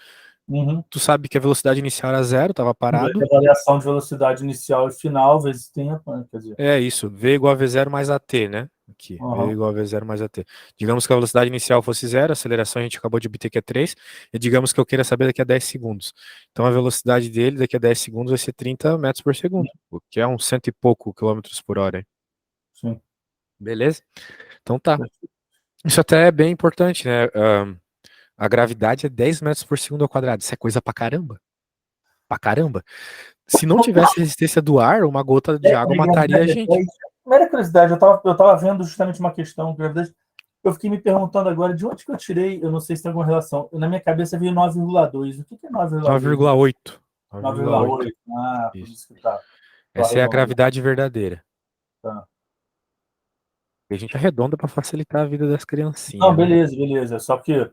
Uhum. Tu sabe que a velocidade inicial era zero, estava parado. A variação de velocidade inicial e final, vezes tempo, quer dizer. É isso, V igual a V0 mais AT, né? Aqui, V Uhum. igual a V0 mais AT. Digamos que a velocidade inicial fosse zero, a aceleração a gente acabou de obter que é 3, e digamos que eu queira saber daqui a 10 segundos. Então a velocidade dele daqui a 10 segundos vai ser 30 metros por segundo, o que é uns cento e pouco quilômetros por hora. Hein? Sim. Beleza? Então tá. Isso até é bem importante, né? A gravidade é 10 metros por segundo ao quadrado. Isso é coisa pra caramba. Pra caramba. Se não tivesse resistência do ar, uma gota de água mataria a Gravidade é gente. 10. Mera curiosidade, eu tava vendo justamente uma questão, gravidade. Eu fiquei me perguntando agora de onde que eu tirei, eu não sei se tem alguma relação. Na minha cabeça veio 9,2. O que é 9,2? 9,8. 9,8. 9,8. Ah, por Isso. isso que tá. Tô Essa é a arredondando. gravidade verdadeira. Tá. E a gente arredonda para facilitar a vida das Não, criancinhas, né? beleza, beleza. Só que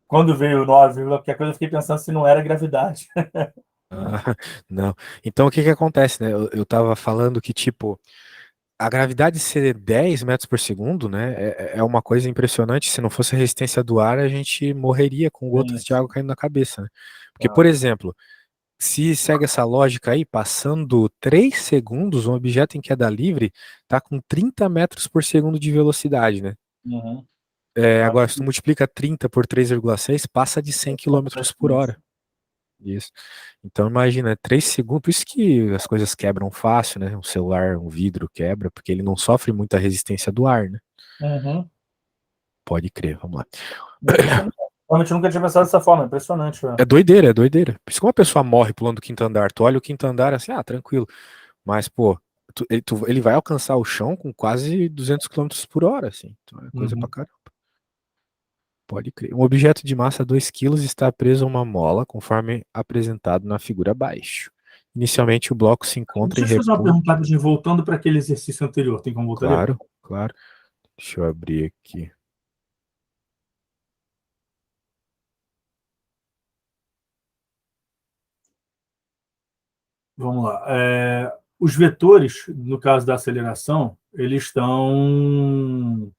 quando veio 9, qualquer coisa, eu fiquei pensando se não era gravidade. Ah, não. Então o que que acontece, né? Eu tava falando que, tipo, a gravidade ser 10 metros por segundo, né? É uma coisa impressionante. Se não fosse a resistência do ar, a gente morreria com Sim, gotas de água caindo na cabeça, né? Porque, por tá. exemplo, se segue essa lógica aí, passando 3 segundos, um objeto em queda livre tá com 30 metros por segundo de velocidade, né? Uhum. Agora, se tu multiplica 30 por 3,6, passa de 100 km por hora. Isso. Então, imagina, 3 segundos. Por isso que as coisas quebram fácil, né? Um celular, um vidro quebra, porque ele não sofre muita resistência do ar, né? Uhum. Pode crer, vamos lá. Realmente nunca tinha pensado dessa forma, impressionante. É doideira, é doideira. Por isso que uma pessoa morre pulando do quinto andar, tu olha o quinto andar assim, tranquilo. Mas, pô, ele vai alcançar o chão com quase 200 km por hora, assim. Então é coisa pra caramba. Pode crer. Um objeto de massa 2 kg está preso a uma mola, conforme apresentado na figura abaixo. Inicialmente, o bloco se encontra em Deixa eu fazer uma repouso. pergunta, de voltando para aquele exercício anterior. Tem como voltar Claro, claro. Deixa eu abrir aqui. Vamos lá. Os vetores, no caso da aceleração, eles estão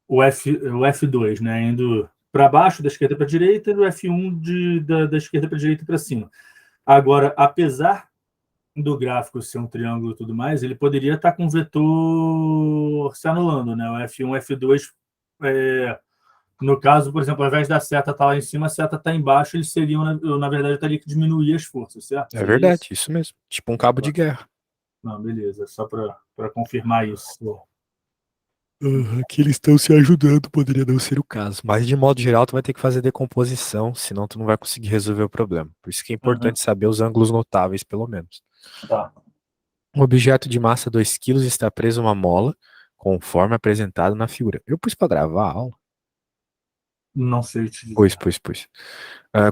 o F2, né, indo para baixo, da esquerda para a direita, e o F1 da esquerda para a direita e para cima. Agora, apesar do gráfico ser um triângulo e tudo mais, ele poderia estar com o vetor se anulando, né? O F1, F2, no caso, por exemplo, ao invés da seta estar lá em cima, a seta está embaixo, eles seriam, na verdade, eu teria que diminuir as forças, certo? É verdade, isso mesmo. Tipo um cabo de guerra. Não, beleza, só para confirmar isso. Que eles estão se ajudando, poderia não ser o caso. Mas de modo geral, tu vai ter que fazer decomposição, senão tu não vai conseguir resolver o problema. Por isso que é importante saber os ângulos notáveis, pelo menos. Tá. Um objeto de massa 2 kg está preso a uma mola, conforme apresentado na figura. Eu pus para gravar a aula? Não sei te dizer. Pois.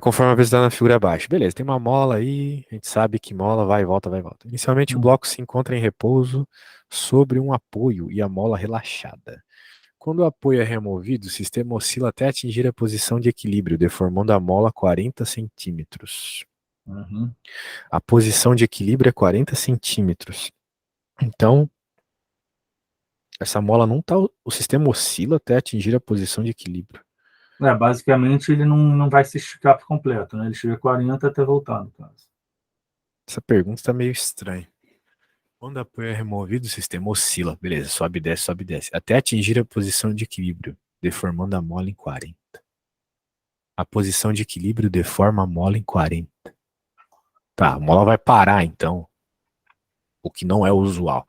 Conforme apresentado na figura abaixo. Beleza, tem uma mola aí, a gente sabe que mola vai e volta, vai e volta. Inicialmente, o bloco se encontra em repouso sobre um apoio e a mola relaxada. Quando o apoio é removido, o sistema oscila até atingir a posição de equilíbrio, deformando a mola 40 centímetros. A posição de equilíbrio é 40 centímetros. Então, essa mola não tá. O sistema oscila até atingir a posição de equilíbrio. Basicamente, ele não vai se esticar por completo, né? Ele chega a 40 até voltar, no caso. Essa pergunta está meio estranha. Quando o apoio é removido, o sistema oscila. Beleza, sobe e desce. Até atingir a posição de equilíbrio, deformando a mola em 40. A posição de equilíbrio deforma a mola em 40. Tá, a mola vai parar, então. O que não é usual.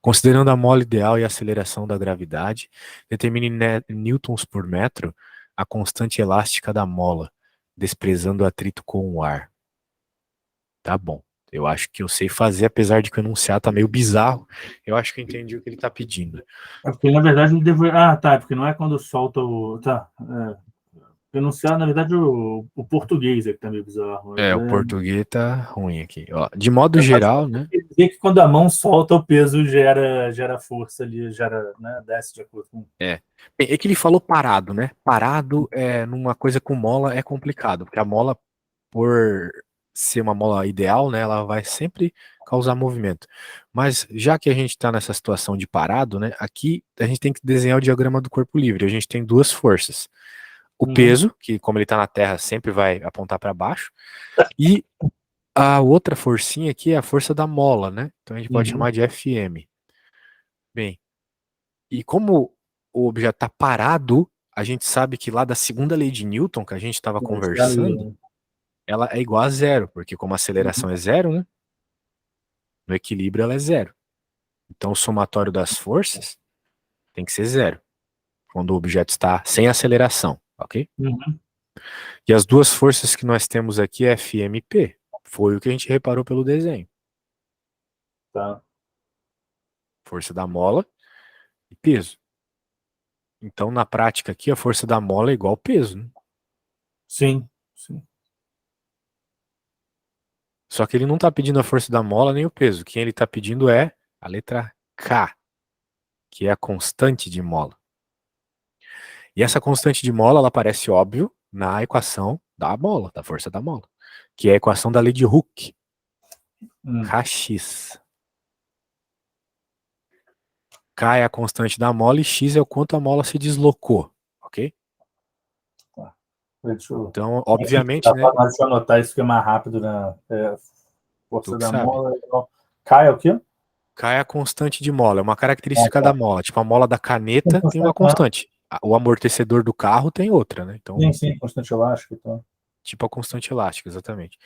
Considerando a mola ideal e a aceleração da gravidade, determine newtons por metro a constante elástica da mola, desprezando o atrito com o ar. Tá bom. Eu acho que eu sei fazer, apesar de que o enunciado tá meio bizarro. Eu acho que eu entendi o que ele tá pedindo. Porque, na verdade, ele deveria... tá, porque não é quando solta o... Tá, o enunciado, na verdade, o português é que tá meio bizarro. O português tá ruim aqui. Ó, de modo geral, né? Quer dizer que quando a mão solta, o peso gera força ali, né, desce de acordo com... É que ele falou parado, né? Parado numa coisa com mola é complicado, porque a mola, por ser uma mola ideal, né, ela vai sempre causar movimento. Mas já que a gente está nessa situação de parado, né, aqui a gente tem que desenhar o diagrama do corpo livre. A gente tem duas forças. O peso, que como ele está na terra, sempre vai apontar para baixo, e a outra forcinha aqui é a força da mola, né? Então a gente pode chamar de FM. Bem, e como o objeto está parado, a gente sabe que lá da segunda lei de Newton, que a gente estava conversando, ela é igual a zero, porque como a aceleração é zero, né? No equilíbrio ela é zero. Então o somatório das forças tem que ser zero, quando o objeto está sem aceleração, ok? E as duas forças que nós temos aqui é F e MP. Foi o que a gente reparou pelo desenho. Tá. Força da mola e peso. Então, na prática aqui, a força da mola é igual ao peso, né? Sim. Só que ele não está pedindo a força da mola nem o peso. Quem ele está pedindo é a letra K, que é a constante de mola. E essa constante de mola, ela parece óbvio na equação da mola, da força da mola, que é a equação da lei de Hooke. Kx. K é a constante da mola e X é o quanto a mola se deslocou, ok? Então, obviamente, né? Deixa eu anotar isso que é mais rápido, né? Força da sabe. mola. K é o quê? K é a constante de mola, é uma característica da mola. Tipo, a mola da caneta tem uma constante. O amortecedor do carro tem outra, né? Então, Sim, constante elástico. Então. tipo a constante elástica, exatamente.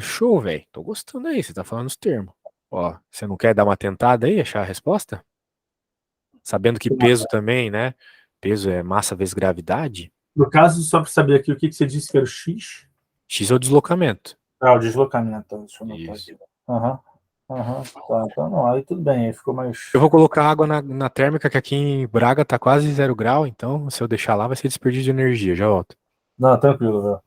Show, velho. Tô gostando aí, você tá falando os termos. Ó, você não quer dar uma tentada aí, achar a resposta? Sabendo que peso também, né? Peso é massa vezes gravidade. No caso, só para saber aqui, o que você disse que era o X? X é o deslocamento. O deslocamento. Deixa eu anotar Isso. aqui. Tá, então não, aí tudo bem, aí ficou mais... Eu vou colocar água na térmica, que aqui em Braga tá quase 0 grau, então se eu deixar lá vai ser desperdício de energia. Já volto. Não, tranquilo, velho.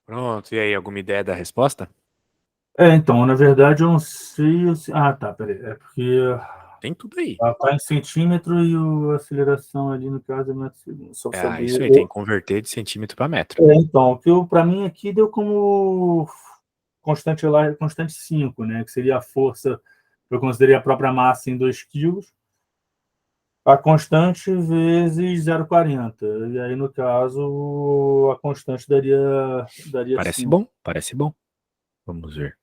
Pronto, e aí, alguma ideia da resposta? Então, na verdade, eu não sei... Ah, tá, peraí. É porque Tem tudo aí. ela tá em centímetro e a aceleração ali, no caso, é metro segundo. Só pra saber. Isso aí, tem que converter de centímetro para metro. Então, o que para mim aqui deu como constante lá, constante 5, né? Que seria a força, eu considerei a própria massa em 2 quilos, a constante vezes 0,40. E aí, no caso, a constante daria Parece 5. bom, parece bom. Vamos ver.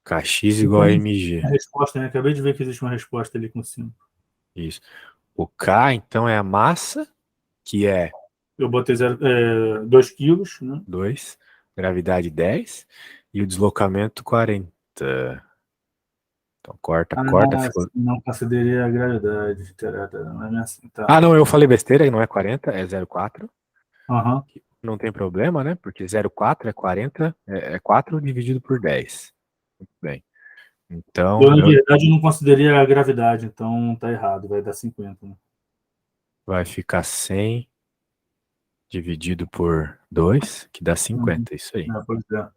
Kx igual a mg. A resposta, né? Acabei de ver que existe uma resposta ali com 5. Isso. O K, então, é a massa, que é Eu botei 2 quilos, né? 2, gravidade 10, e o deslocamento 40. Então, corta, ficou... Não considerei a gravidade. Não é assim, tá. Ah, não, eu falei besteira, não é 40, é 0,4. Aham. Não tem problema, né? Porque 0,4 é 40, é 4 dividido por 10. Muito bem. Eu, Então, na verdade, não considerei a gravidade, então tá errado, vai dar 50. Né? vai ficar 100 dividido por 2, que dá 50, isso aí. Pois é.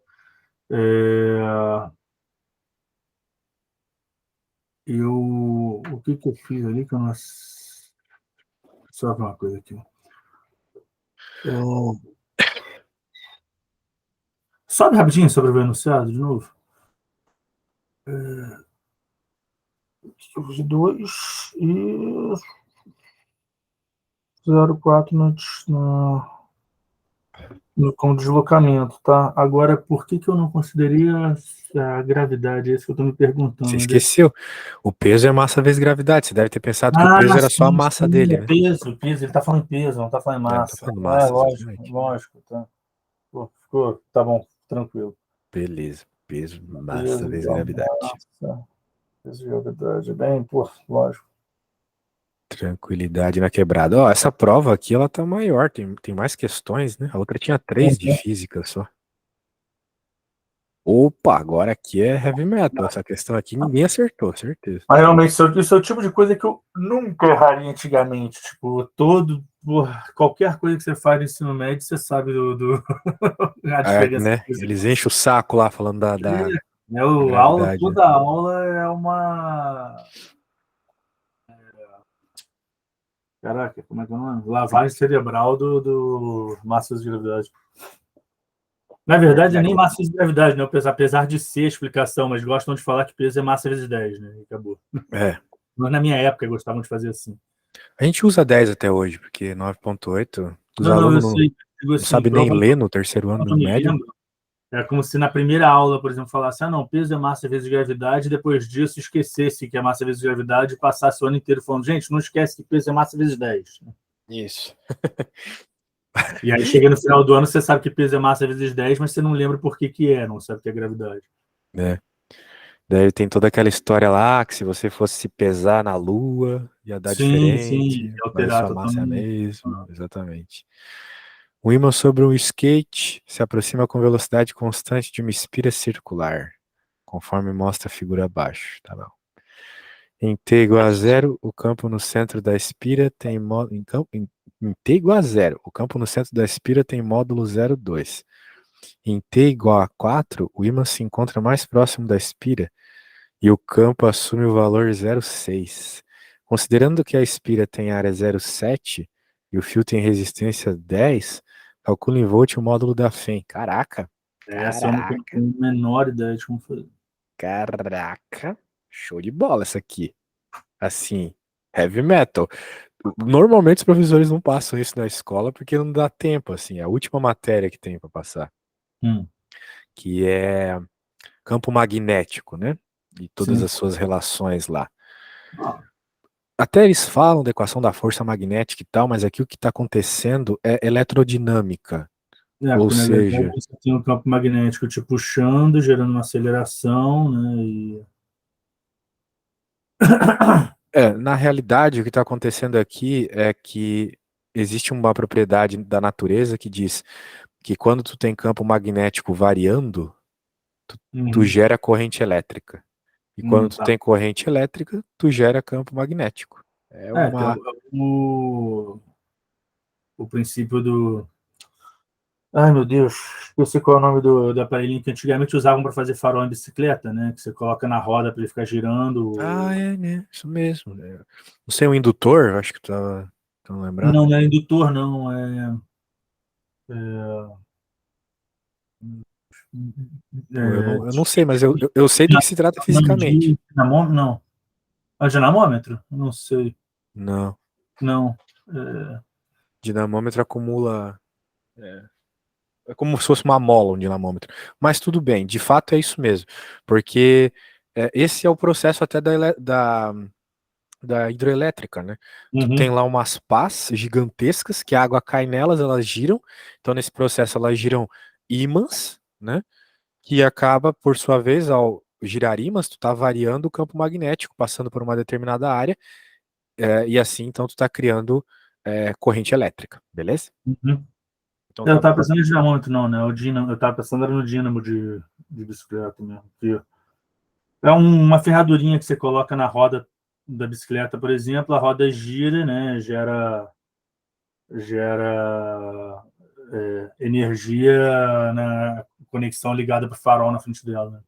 O que eu fiz ali que eu não... Só uma coisa aqui. Sobe rapidinho sobre o enunciado, de novo. 2 e 0,4 com deslocamento, tá? Agora, por que eu não considerei a gravidade? É isso que eu estou me perguntando. Você Né? esqueceu. O peso é massa vezes gravidade. Você deve ter pensado que o peso era só a massa dele, né? Peso. Ele está falando em peso, não está falando em É, não tô massa. falando massa, exatamente. Lógico. Tá. Pô, ficou, tá bom, tranquilo. Beleza. Peso, massa Peso, vezes então, gravidade. massa, peso, gravidade, bem, pô, lógico. Tranquilidade na quebrada. Ó, essa prova aqui, ela tá maior, tem mais questões, né? A outra tinha 3 de física só. Opa, agora aqui é heavy metal. Essa questão aqui ninguém acertou, certeza. Mas realmente, isso é o tipo de coisa que eu nunca erraria antigamente. Tipo, qualquer coisa que você faz no ensino médio, você sabe a diferença. Né? Eles enchem o saco lá falando da gravidade, né? Toda aula é uma... Caraca, como é que é o nome? Lavagem cerebral do massa de gravidade. Na verdade, é nem massa de gravidade, né? Apesar de ser a explicação, mas gostam de falar que peso é massa vezes 10, né? E acabou. É. Mas na minha época gostavam de fazer assim. A gente usa 10 até hoje, porque 9,8 os Não, eu alunos sei. não Assim, sabem nem ler no terceiro ano do me médio. lembro, é como se na primeira aula, por exemplo, falasse: não, peso é massa vezes gravidade, e depois disso esquecesse que é massa vezes gravidade e passasse o ano inteiro falando: gente, não esquece que peso é massa vezes 10. Isso. E aí chega no final do ano, você sabe que peso é massa vezes 10, mas você não lembra por que é, não sabe o que é gravidade. É. Daí tem toda aquela história lá que se você fosse se pesar na Lua, ia dar Sim, diferente, mas a alterar sua massa é a totalmente. mesma. Ah, Exatamente. Um ímã sobre um skate se aproxima com velocidade constante de uma espira circular, conforme mostra a figura abaixo. Tá bom. Em t igual a zero, o campo no centro da espira tem módulo. Em t igual a zero, o campo no centro da espira tem módulo 0,2. Em t igual a 4, o ímã se encontra mais próximo da espira e o campo assume o valor 0,6. Considerando que a espira tem área 0,7 e o fio tem resistência 10, calcule em volt o módulo da FEM. Caraca, essa eu não tenho caraca, a menor ideia de como fazer. caraca. Show de bola essa aqui. Assim, heavy metal. Normalmente os professores não passam isso na escola porque não dá tempo, assim. É a última matéria que tem para passar, Hum, que é campo magnético, né? E todas sim. as suas relações lá. Até eles falam da equação da força magnética e tal, mas aqui o que está acontecendo é eletrodinâmica. Ou Porque na verdade seja, você tem um campo magnético te puxando, gerando uma aceleração, né? na realidade o que está acontecendo aqui é que existe uma propriedade da natureza que diz que quando tu tem campo magnético variando, tu Uhum. gera corrente elétrica. E quando tu Tá. tem corrente elétrica, tu gera campo magnético. É Que é uma. o princípio do. Ai, meu Deus, esqueci qual é o nome do aparelhinho que antigamente usavam para fazer farol em bicicleta, né? Que você coloca na roda para ele ficar Ah, girando. é, né? Isso mesmo. Né? Não sei, um indutor, acho que tu tá lembrado. Não, não é indutor, não. É, Eu não sei, mas eu sei do que se trata não, fisicamente. dinamômetro, não. É dinamômetro? Não sei. Não. Não. Dinamômetro acumula. É, é como se fosse uma mola, um dinamômetro. Mas tudo bem, de fato é isso mesmo. Porque esse é o processo até da hidroelétrica, né? Tu tem Uhum, lá umas pás gigantescas que a água cai nelas, elas giram. Então, nesse processo, elas giram ímãs, né? Que acaba, por sua vez, ao girar ímãs, tu tá variando o campo magnético, passando por uma determinada área, e assim, então, tu tá criando corrente elétrica, beleza? uhum. Então, Eu tá. tava pensando em dinamômetro, não, né? O dínamo, eu tava pensando era no dínamo de bicicleta mesmo. É uma ferradurinha que você coloca na roda da bicicleta, por exemplo, a roda gira, né? Gera energia na conexão ligada para o farol na frente dela. Né?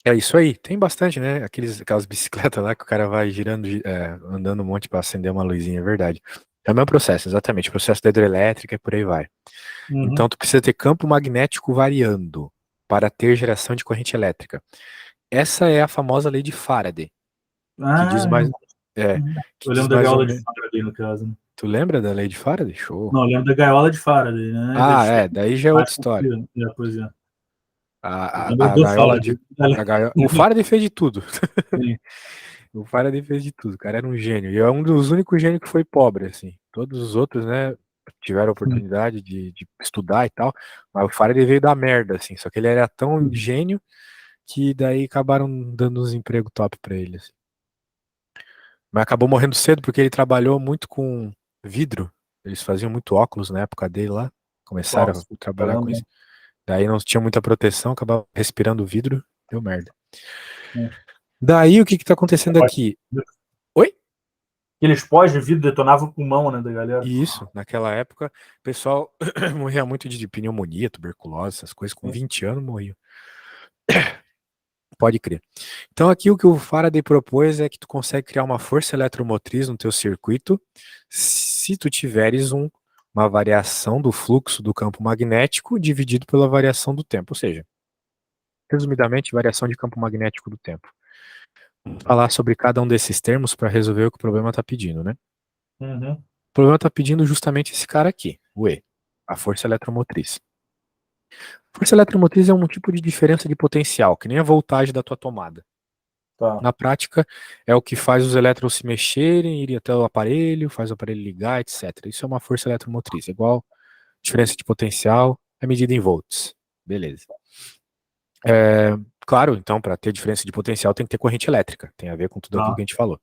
É isso aí. Tem bastante, né? Aquelas bicicletas lá que o cara vai girando, andando um monte para acender uma luzinha, é verdade. É o mesmo processo, exatamente. O processo da hidrelétrica e por aí vai. Uhum. Então, tu precisa ter campo magnético variando para ter geração de corrente elétrica. Essa é a famosa lei de Faraday, que diz Ah, mais, é, que eu diz lembro da mais ou gaiola de menos. Faraday, no caso. Né? Tu lembra da lei de Faraday? Show. Não, eu lembro da gaiola de Faraday, né? Ah, Eles é, daí já é outra faz história. pois é. Eu A, lembro a, a do gaiola de. Faraday. O Faraday fez de tudo. Sim. O Faraday fez de tudo, o cara era um gênio. E é um dos únicos gênios que foi pobre, assim. Todos os outros, né, tiveram a oportunidade de estudar e tal, mas o Faraday veio da merda, assim. Só que ele era tão gênio que daí acabaram dando uns empregos top pra ele, assim. Mas acabou morrendo cedo porque ele trabalhou muito com vidro. Eles faziam muito óculos na época dele lá. Começaram a Nossa, trabalhar com caramba. isso. Daí não tinha muita proteção, acabava respirando vidro, deu merda. Daí o que que tá acontecendo aqui? Oi? Aqueles pós de vidro detonavam o pulmão, né, da galera. E isso, naquela época, o pessoal morria muito de pneumonia, tuberculose, essas coisas. Com 20 anos morria. Pode crer. Então aqui o que o Faraday propôs é que tu consegue criar uma força eletromotriz no teu circuito se tu tiveres uma variação do fluxo do campo magnético dividido pela variação do tempo. Ou seja, resumidamente, variação de campo magnético do tempo. Vamos falar sobre cada um desses termos para resolver o que o problema está pedindo, né? Uhum. O problema está pedindo justamente esse cara aqui, o E, a força eletromotriz. Força eletromotriz é um tipo de diferença de potencial, que nem a voltagem da tua tomada. Tá. Na prática, é o que faz os elétrons se mexerem, irem até o aparelho, faz o aparelho ligar, etc. Isso é uma força eletromotriz. É igual diferença de potencial é medida em volts. Beleza. Claro, então, para ter diferença de potencial tem que ter corrente elétrica. Tem a ver com tudo aquilo que a gente falou.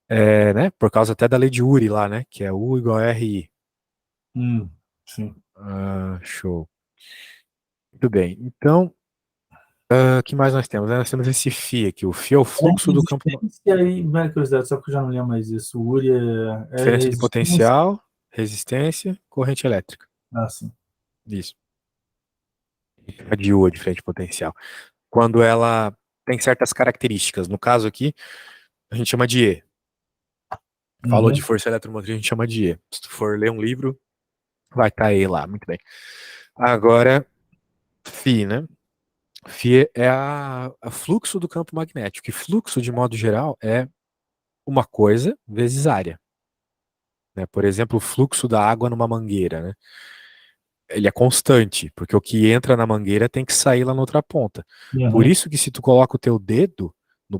Né? Por causa até da lei de Uri lá, né? Que é U igual a RI. Sim. Show. Muito bem. Então, o que mais nós temos? Nós temos esse φ aqui. O φ é o fluxo do campo. E aí, minha curiosidade, só que eu já não lembro mais isso. O Uri é Diferença de resistência. potencial, resistência, corrente elétrica. Sim. Isso. A de U, a diferença de potencial. Quando ela tem certas características. No caso aqui, a gente chama de E. Falou de força eletromotriz, a gente chama de E. Se tu for ler um livro, vai estar E lá. Muito bem. Agora, φ, né? φ é a fluxo do campo magnético. E fluxo, de modo geral, é uma coisa vezes área. Né? Por exemplo, o fluxo da água numa mangueira, né? Ele é constante, porque o que entra na mangueira tem que sair lá na outra ponta. Por isso que se tu coloca o teu dedo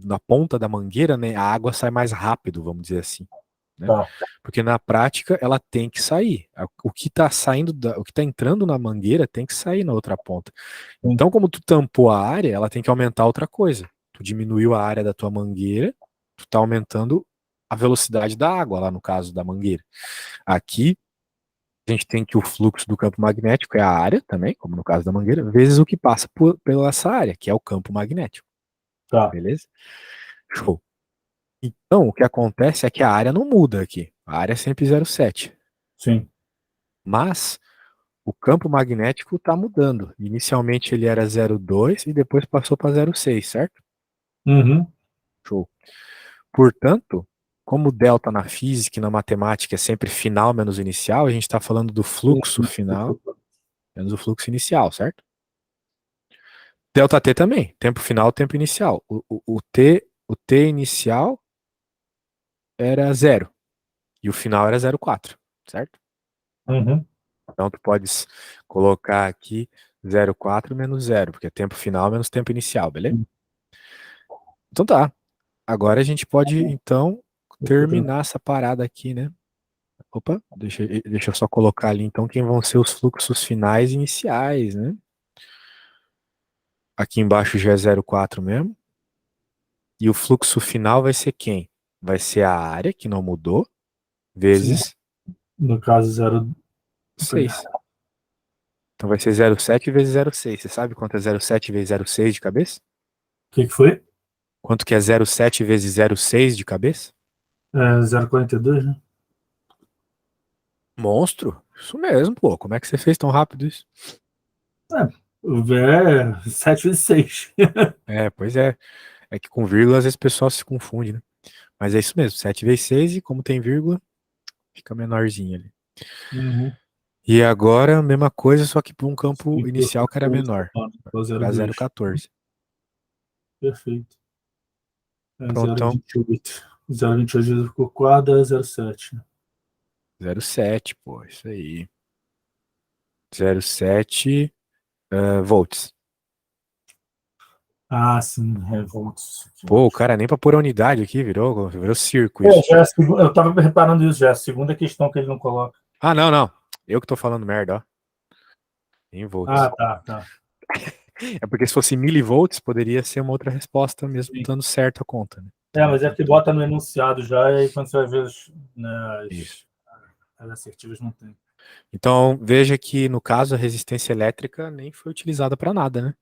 na ponta da mangueira, né, a água sai mais rápido, vamos dizer assim. Né? Porque na prática ela tem que sair. O que está saindo, o que está entrando na mangueira tem que sair na outra ponta. Então, como tu tampou a área, ela tem que aumentar outra coisa. Tu diminuiu a área da tua mangueira, tu está aumentando a velocidade da água lá no caso da mangueira. Aqui a gente tem que o fluxo do campo magnético é a área também, como no caso da mangueira, vezes o que passa pela essa área, que é o campo magnético. Beleza? Show. Então, o que acontece é que a área não muda aqui. A área é sempre 0,7. Sim. Mas o campo magnético está mudando. Inicialmente ele era 0,2 e depois passou para 0,6, certo? Show. Portanto, como o delta na física e na matemática é sempre final menos inicial, a gente está falando do fluxo final menos o fluxo inicial, certo? Delta T também, tempo final, tempo inicial. O T inicial era 0 e o final era 0,4, certo? Então tu podes colocar aqui 0,4 menos 0, porque é tempo final menos tempo inicial, beleza? Então tá. Agora a gente pode, então, terminar essa parada aqui, né? Opa, deixa eu só colocar ali, então, quem vão ser os fluxos finais e iniciais, né? Aqui embaixo já é 0,4 mesmo. E o fluxo final vai ser quem? Vai ser a área, que não mudou, vezes... Sim. No caso, 0,6. Então vai ser 0,7 vezes 0,6. Você sabe quanto é 0,7 vezes 0,6 de cabeça? O que foi? Quanto que é 0,7 vezes 0,6 de cabeça? 0,42, né? Monstro? Isso mesmo, pô. Como é que você fez tão rápido isso? O V é 7 vezes 6. Pois é. É que com vírgula às vezes o pessoal se confunde, né? Mas é isso mesmo, 7 vezes 6 e como tem vírgula, fica menorzinho ali. E agora, mesma coisa, só que para um campo inicial que era menor. Para 0,14. Perfeito. Pronto, então. 0,28. 0,28 ficou 4, é 0,7. 0,7, pô, isso aí. 0,7 volts. Sim, volts. Pô, o cara nem pra pôr a unidade aqui virou circo isso. Eu tava reparando isso já, a segunda questão que ele não coloca. Não. Eu que tô falando merda, ó. Em volts. Tá. É porque se fosse milivolts, poderia ser uma outra resposta mesmo, dando certo a conta, né? Mas é que bota no enunciado já, e aí quando você vai ver as assertivas não tem. Então, veja que, no caso, a resistência elétrica nem foi utilizada para nada, né?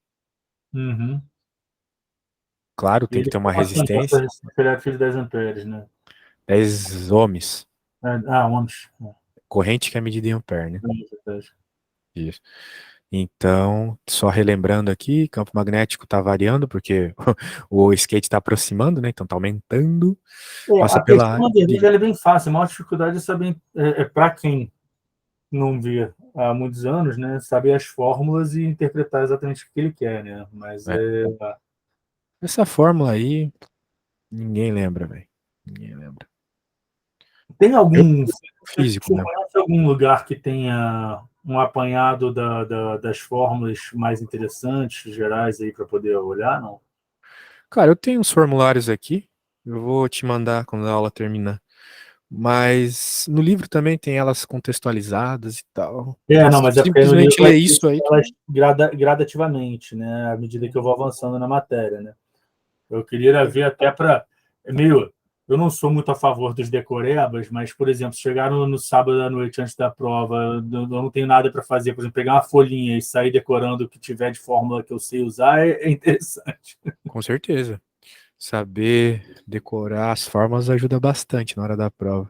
Claro, tem que ter uma resistência. Elétrica de 10 amperes, né? 10 ohms. Ohms. Corrente que é medida em ampere, né? Isso. Então, só relembrando aqui, campo magnético está variando, porque o skate está aproximando, né? Então está aumentando. Passa pela área. Na verdade, ela é bem fácil. A maior dificuldade é saber, para quem não vê há muitos anos, né? Saber as fórmulas e interpretar exatamente o que ele quer, né? Mas essa fórmula aí, ninguém lembra, velho. Ninguém lembra. Tem algum físico, né? Algum lugar que tenha um apanhado das fórmulas mais interessantes, gerais, aí, para poder olhar, não? Cara, eu tenho uns formulários aqui. Eu vou te mandar quando a aula terminar. Mas no livro também tem elas contextualizadas e tal. Não, mas é porque no livro Simplesmente ler isso aí. elas gradativamente, né? À medida que eu vou avançando na matéria, né? Eu queria ver até para. Eu não sou muito a favor dos decorebas, mas, por exemplo, se chegar no sábado à noite antes da prova, eu não tenho nada para fazer, por exemplo, pegar uma folhinha e sair decorando o que tiver de fórmula que eu sei usar é interessante. Com certeza. Saber decorar as formas ajuda bastante na hora da prova.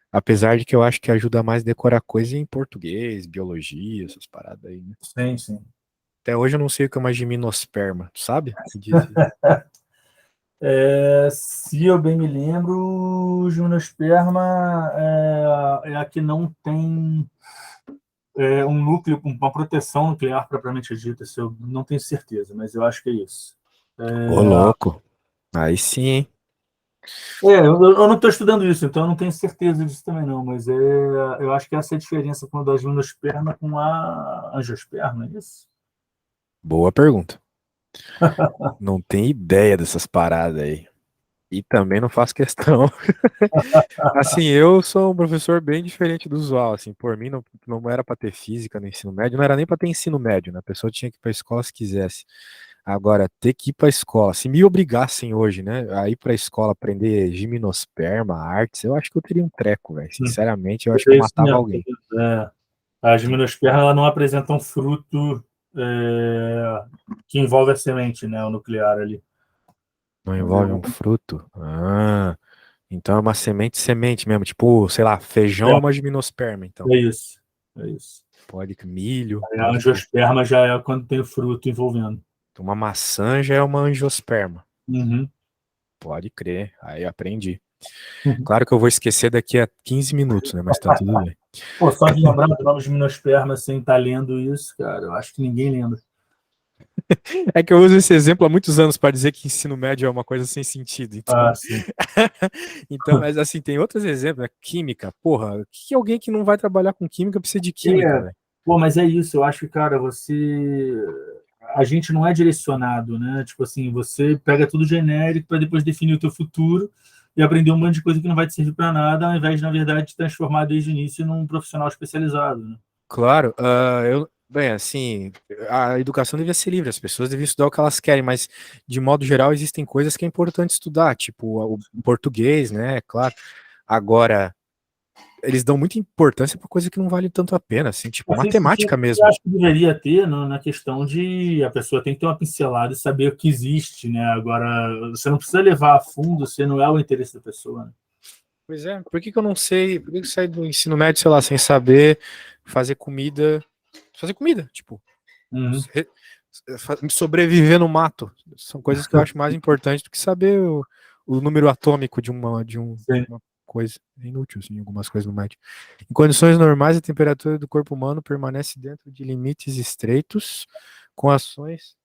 Apesar de que eu acho que ajuda mais decorar coisa em português, biologia, essas paradas aí, né? Sim, sim. Até hoje eu não sei o que é uma gimnosperma, tu sabe? Me diz aí. Se eu bem me lembro, gimnosperma é a que não tem um núcleo com uma proteção nuclear propriamente dita. Isso eu não tenho certeza, mas eu acho que é isso. Ô, louco. Aí sim, hein? Eu não estou estudando isso, então eu não tenho certeza disso também não, mas eu acho que essa é a diferença quando a gimnosperma com a angiosperma, é isso? Boa pergunta. Não tenho ideia dessas paradas aí. E também não faço questão. Assim, eu sou um professor bem diferente do usual. Assim, por mim, não era para ter física no ensino médio, não era nem para ter ensino médio, né? A pessoa tinha que ir para a escola se quisesse. Agora, ter que ir para a escola, se me obrigassem hoje, né, a ir para a escola aprender gimnosperma, artes, eu acho que eu teria um treco, velho. Sinceramente, eu acho que eu É isso matava mesmo. alguém. A gimnosperma ela não apresenta um fruto que envolve a semente, né, o nuclear ali. Não envolve um fruto? Ah, então é uma semente mesmo. Tipo, sei lá, feijão é uma gimnosperma, então. É isso. É isso. Pode que milho, A pode crer. angiosperma já é quando tem o fruto envolvendo. Uma maçã já é uma angiosperma. Uhum. Pode crer. Aí aprendi. Claro que eu vou esquecer daqui a 15 minutos, né? Mas tá tudo bem. Pô, só de lembrar do nome de gimnosperma sem estar lendo isso, cara, eu acho que ninguém lembra. É que eu uso esse exemplo há muitos anos para dizer que ensino médio é uma coisa sem sentido. Então, Sim. então, mas assim, tem outros exemplos, né? Química. Porra, o que alguém que não vai trabalhar com química precisa de química, velho? Pô, mas é isso, eu acho que, cara, a gente não é direcionado, né? Tipo assim, você pega tudo genérico para depois definir o teu futuro e aprender um monte de coisa que não vai te servir para nada, ao invés de, na verdade, te transformar desde o início num profissional especializado, né? Claro, bem, assim, a educação devia ser livre, as pessoas deviam estudar o que elas querem, mas de modo geral existem coisas que é importante estudar, tipo o português, né? Claro. Agora, eles dão muita importância para coisa que não vale tanto a pena, assim, tipo Assim, sentido, matemática eu mesmo. acho que deveria ter na questão de a pessoa tem que ter uma pincelada e saber o que existe, né? Agora, você não precisa levar a fundo se não é o interesse da pessoa, né? Pois é, por que que eu não sei, por que que eu saí do ensino médio, sei lá, sem saber fazer comida, tipo, Uhum. sobreviver no mato. São coisas que eu acho mais importantes do que saber o número atômico Sim. uma coisa. É inútil, assim, algumas coisas no médio. Em condições normais, a temperatura do corpo humano permanece dentro de limites estreitos, com ações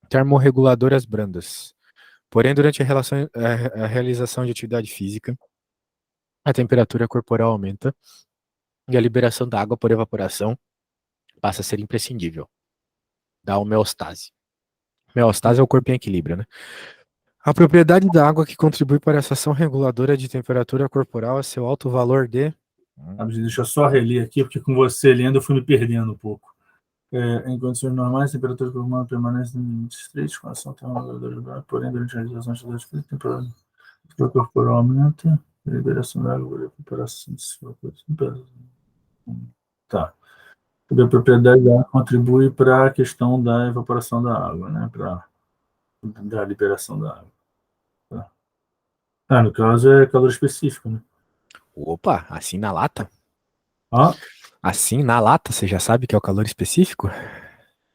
termorreguladoras brandas. Porém, durante a realização de atividade física, a temperatura corporal aumenta e a liberação da água por evaporação passa a ser imprescindível. Da homeostase. Homeostase é o corpo em equilíbrio, né? A propriedade da água que contribui para essa ação reguladora de temperatura corporal é seu alto valor de. Deixa eu só reler aqui, porque com você lendo eu fui me perdendo um pouco. Em condições normais, a temperatura do humano permanece em limites estreitos, com ação termorreguladora, porém, durante a realização de atividades físicas, a temperatura corporal aumenta, a liberação da água por evaporação de sua coisa. Tá. A propriedade da água contribui para a questão da evaporação da água, né? Para da liberação da água. Tá. No caso é calor específico, né? Opa, assim na lata? Ah, Assim na lata, você já sabe que é o calor específico?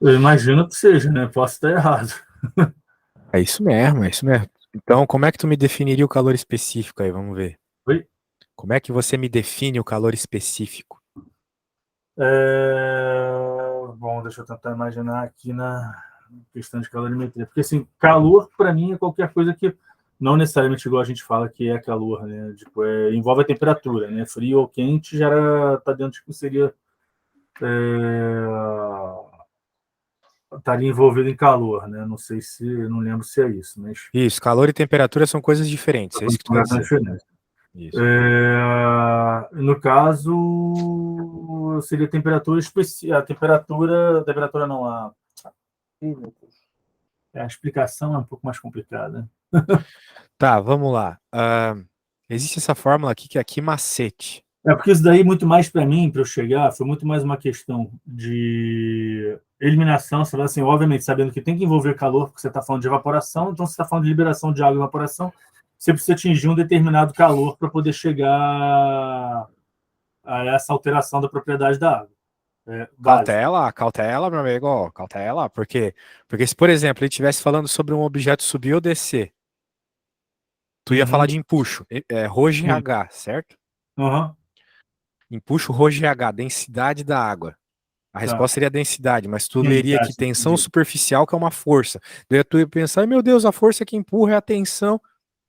eu imagino que seja, né? Posso estar errado. É isso mesmo, é isso mesmo. Então, como é que tu me definiria o calor específico aí? Vamos ver. Oi? Como é que você me define o calor específico? Bom, deixa eu tentar imaginar aqui na questão de calorimetria. Porque, assim, calor, para mim, é qualquer coisa que não necessariamente igual a gente fala que é calor, né? Tipo, envolve a temperatura, né? Frio ou quente já está dentro de que seria... estaria envolvido em calor, né? Não sei se... Não lembro se é isso, mas... Isso, calor e temperatura são coisas diferentes, é isso que tu quer dizer. Isso. No caso, seria a temperatura específica. A temperatura não, Ih, meu Deus. A explicação é um pouco mais complicada. Tá, vamos lá. Existe essa fórmula aqui que é aqui macete. É porque isso daí, muito mais para mim, para eu chegar, foi muito mais uma questão de eliminação. Você vai assim, obviamente, sabendo que tem que envolver calor, porque você está falando de evaporação, então você está falando de liberação de água e evaporação, você precisa atingir um determinado calor para poder chegar a essa alteração da propriedade da água. Básica. Cautela, meu amigo, ó, cautela, porque se, por exemplo, ele estivesse falando sobre um objeto subir ou descer, tu ia falar Uhum. de empuxo, Rho Sim. GH, certo? Uhum. Empuxo Rho GH, densidade da água. A Tá. resposta seria densidade, mas tu Sim, leria aqui sim, tensão entendi. superficial, que é uma força. Daí tu ia pensar, "Ai, meu Deus, a força que empurra é a tensão."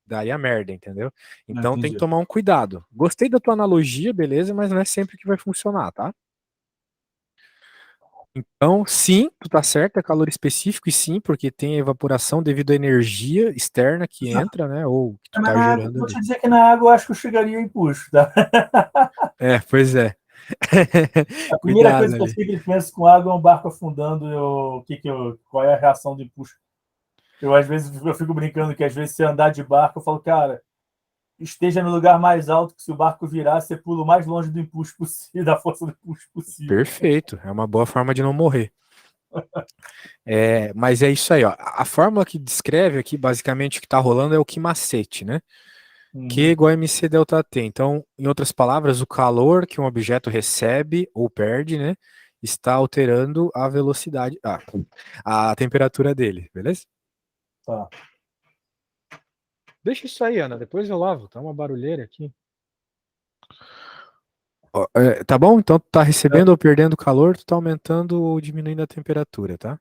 Daria merda, entendeu? Não, Então tem que entendi. tomar um cuidado. Gostei da tua analogia, beleza, mas não é sempre que vai funcionar, tá? Então, sim, tu tá certo, é calor específico, e sim, porque tem a evaporação devido à energia externa que entra, né? Ou que tu Mas tá na água, gerando vou ali. te dizer que na água eu acho que eu chegaria em puxo, tá? Pois é. A primeira Cuidado coisa que eu ali. sempre penso com água é um barco afundando, qual é a reação do empuxo? Às vezes, eu fico brincando que às vezes, se andar de barco, eu falo, cara, esteja no lugar mais alto, que se o barco virar, você pula o mais longe do empuxo possível, da força do empuxo possível. Perfeito, é uma boa forma de não morrer. Mas é isso aí, ó. A fórmula que descreve aqui, basicamente, o que tá rolando é o Q-macete, né? Q Uhum. igual a mc delta T. Então, em outras palavras, o calor que um objeto recebe ou perde, né, está alterando a velocidade, a temperatura dele, beleza? Tá. Deixa isso aí, Ana, depois eu lavo, tá uma barulheira aqui. Tá bom? Então tu tá recebendo ou perdendo calor, tu tá aumentando ou diminuindo a temperatura, tá?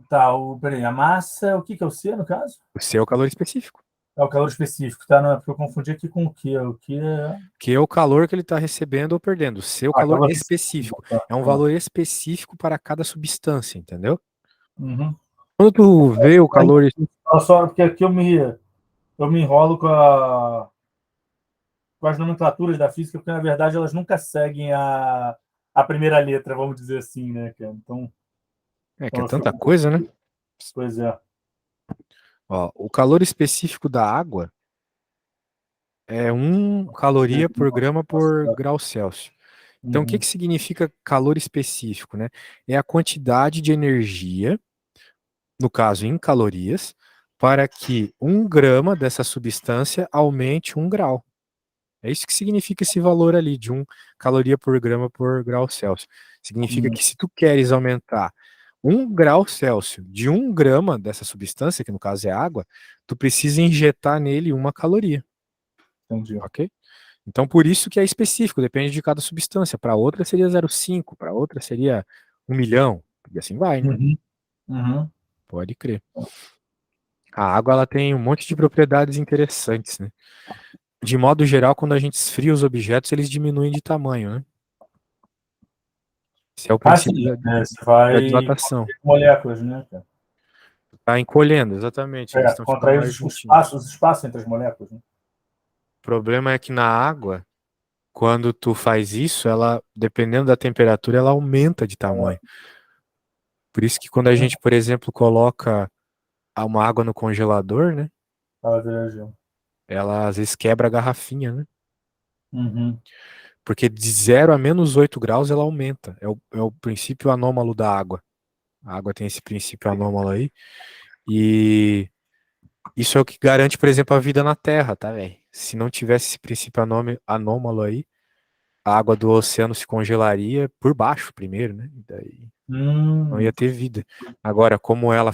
Tá, peraí, a massa, o que é o C, no caso? O seu é o calor específico. É o calor específico, tá? Não, é porque eu confundi aqui com o que? O que é... Que é o calor que ele está recebendo ou perdendo. O seu calor calor específico, específico. tá. É um valor específico para cada substância, entendeu? Uhum. Quando tu vê o calor. Só porque aqui eu me enrolo com as nomenclaturas da física, porque na verdade elas nunca seguem a primeira letra, vamos dizer assim, né, cara? Que Então é eu tanta fico. coisa, né? Pois é. Ó, o calor específico da água é 1 caloria por grama por grau Celsius. Então, o que Uhum. que significa calor específico, né? É a quantidade de energia, no caso em calorias, para que 1 grama dessa substância aumente 1 grau. É isso que significa esse valor ali de 1 caloria por grama por grau Celsius. Significa Uhum. que se tu queres aumentar 1 grau Celsius de 1 grama dessa substância, que no caso é água, tu precisa injetar nele 1 caloria, Entendi. ok? Então por isso que é específico, depende de cada substância. Para outra seria 0,5, para outra seria 1 milhão, e assim vai, né? Uhum. Uhum. Pode crer. A água ela tem um monte de propriedades interessantes, né? De modo geral, quando a gente esfria os objetos, eles diminuem de tamanho, né? Esse é o Ah, sim. princípio Você da vai dilatação. moléculas, né, cara? Tá encolhendo, exatamente. Eles estão ficando Contrair mais juntinhos. os espaços entre as moléculas, né? O problema é que na água, quando tu faz isso, ela, dependendo da temperatura, ela aumenta de tamanho. Por isso que quando a gente, por exemplo, coloca uma água no congelador, né? Ela vira. Ela às vezes quebra a garrafinha, né? Uhum. Porque de 0 a -8 graus ela aumenta. É o princípio anômalo da água. A água tem esse princípio anômalo aí. E isso é o que garante, por exemplo, a vida na Terra, tá, velho? Se não tivesse esse princípio anômalo aí, a água do oceano se congelaria por baixo primeiro, né? E daí não ia ter vida. Agora, como ela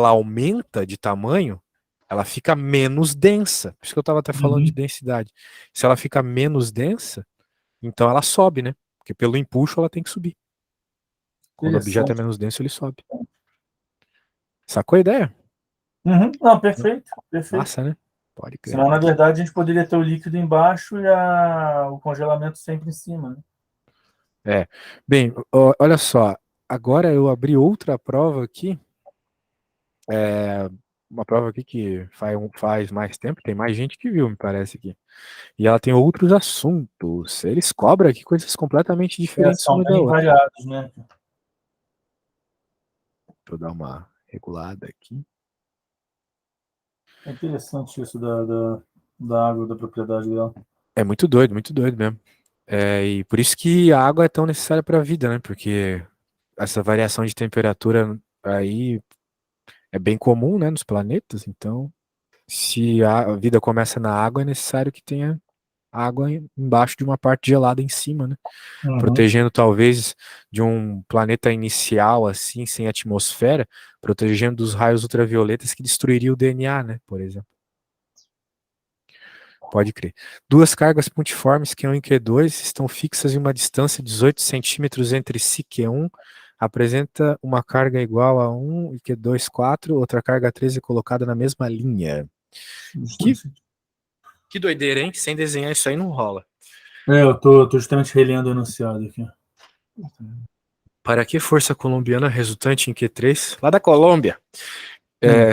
aumenta de tamanho, ela fica menos densa. Por isso que eu estava até falando de Uhum. densidade. Se ela fica menos densa, então ela sobe, né? Porque pelo empuxo ela tem que subir. Quando o objeto é Interessante. menos denso, ele sobe. Sacou a ideia? Uhum. Não, perfeito, perfeito. Massa, né? Pode crer. Senão, na verdade, a gente poderia ter o líquido embaixo e o congelamento sempre em cima, né? Bem, olha só. Agora eu abri outra prova aqui. uma prova aqui que faz mais tempo, tem mais gente que viu, me parece aqui. E ela tem outros assuntos. Eles cobram aqui coisas completamente diferentes São uma da bem outra. variados, né? Deixa eu dar uma regulada aqui. É interessante isso da água, da propriedade dela. É muito doido mesmo. E por isso que a água é tão necessária para a vida, né? Porque essa variação de temperatura aí é bem comum, né, nos planetas. Então, se a vida começa na água, é necessário que tenha água embaixo de uma parte gelada em cima, né? Uhum. Protegendo talvez de um planeta inicial assim, sem atmosfera, protegendo dos raios ultravioletas que destruiria o DNA, né, por exemplo. Pode crer. Duas cargas pontiformes Q1 e Q2 estão fixas em uma distância de 18 centímetros entre si. Q1 apresenta uma carga igual a 1 e Q2 4, outra carga 13 é colocada na mesma linha. Que doideira, hein? Sem desenhar isso aí não rola. Eu tô justamente relendo o enunciado aqui. Para que força colombiana resultante em Q3, lá da Colômbia,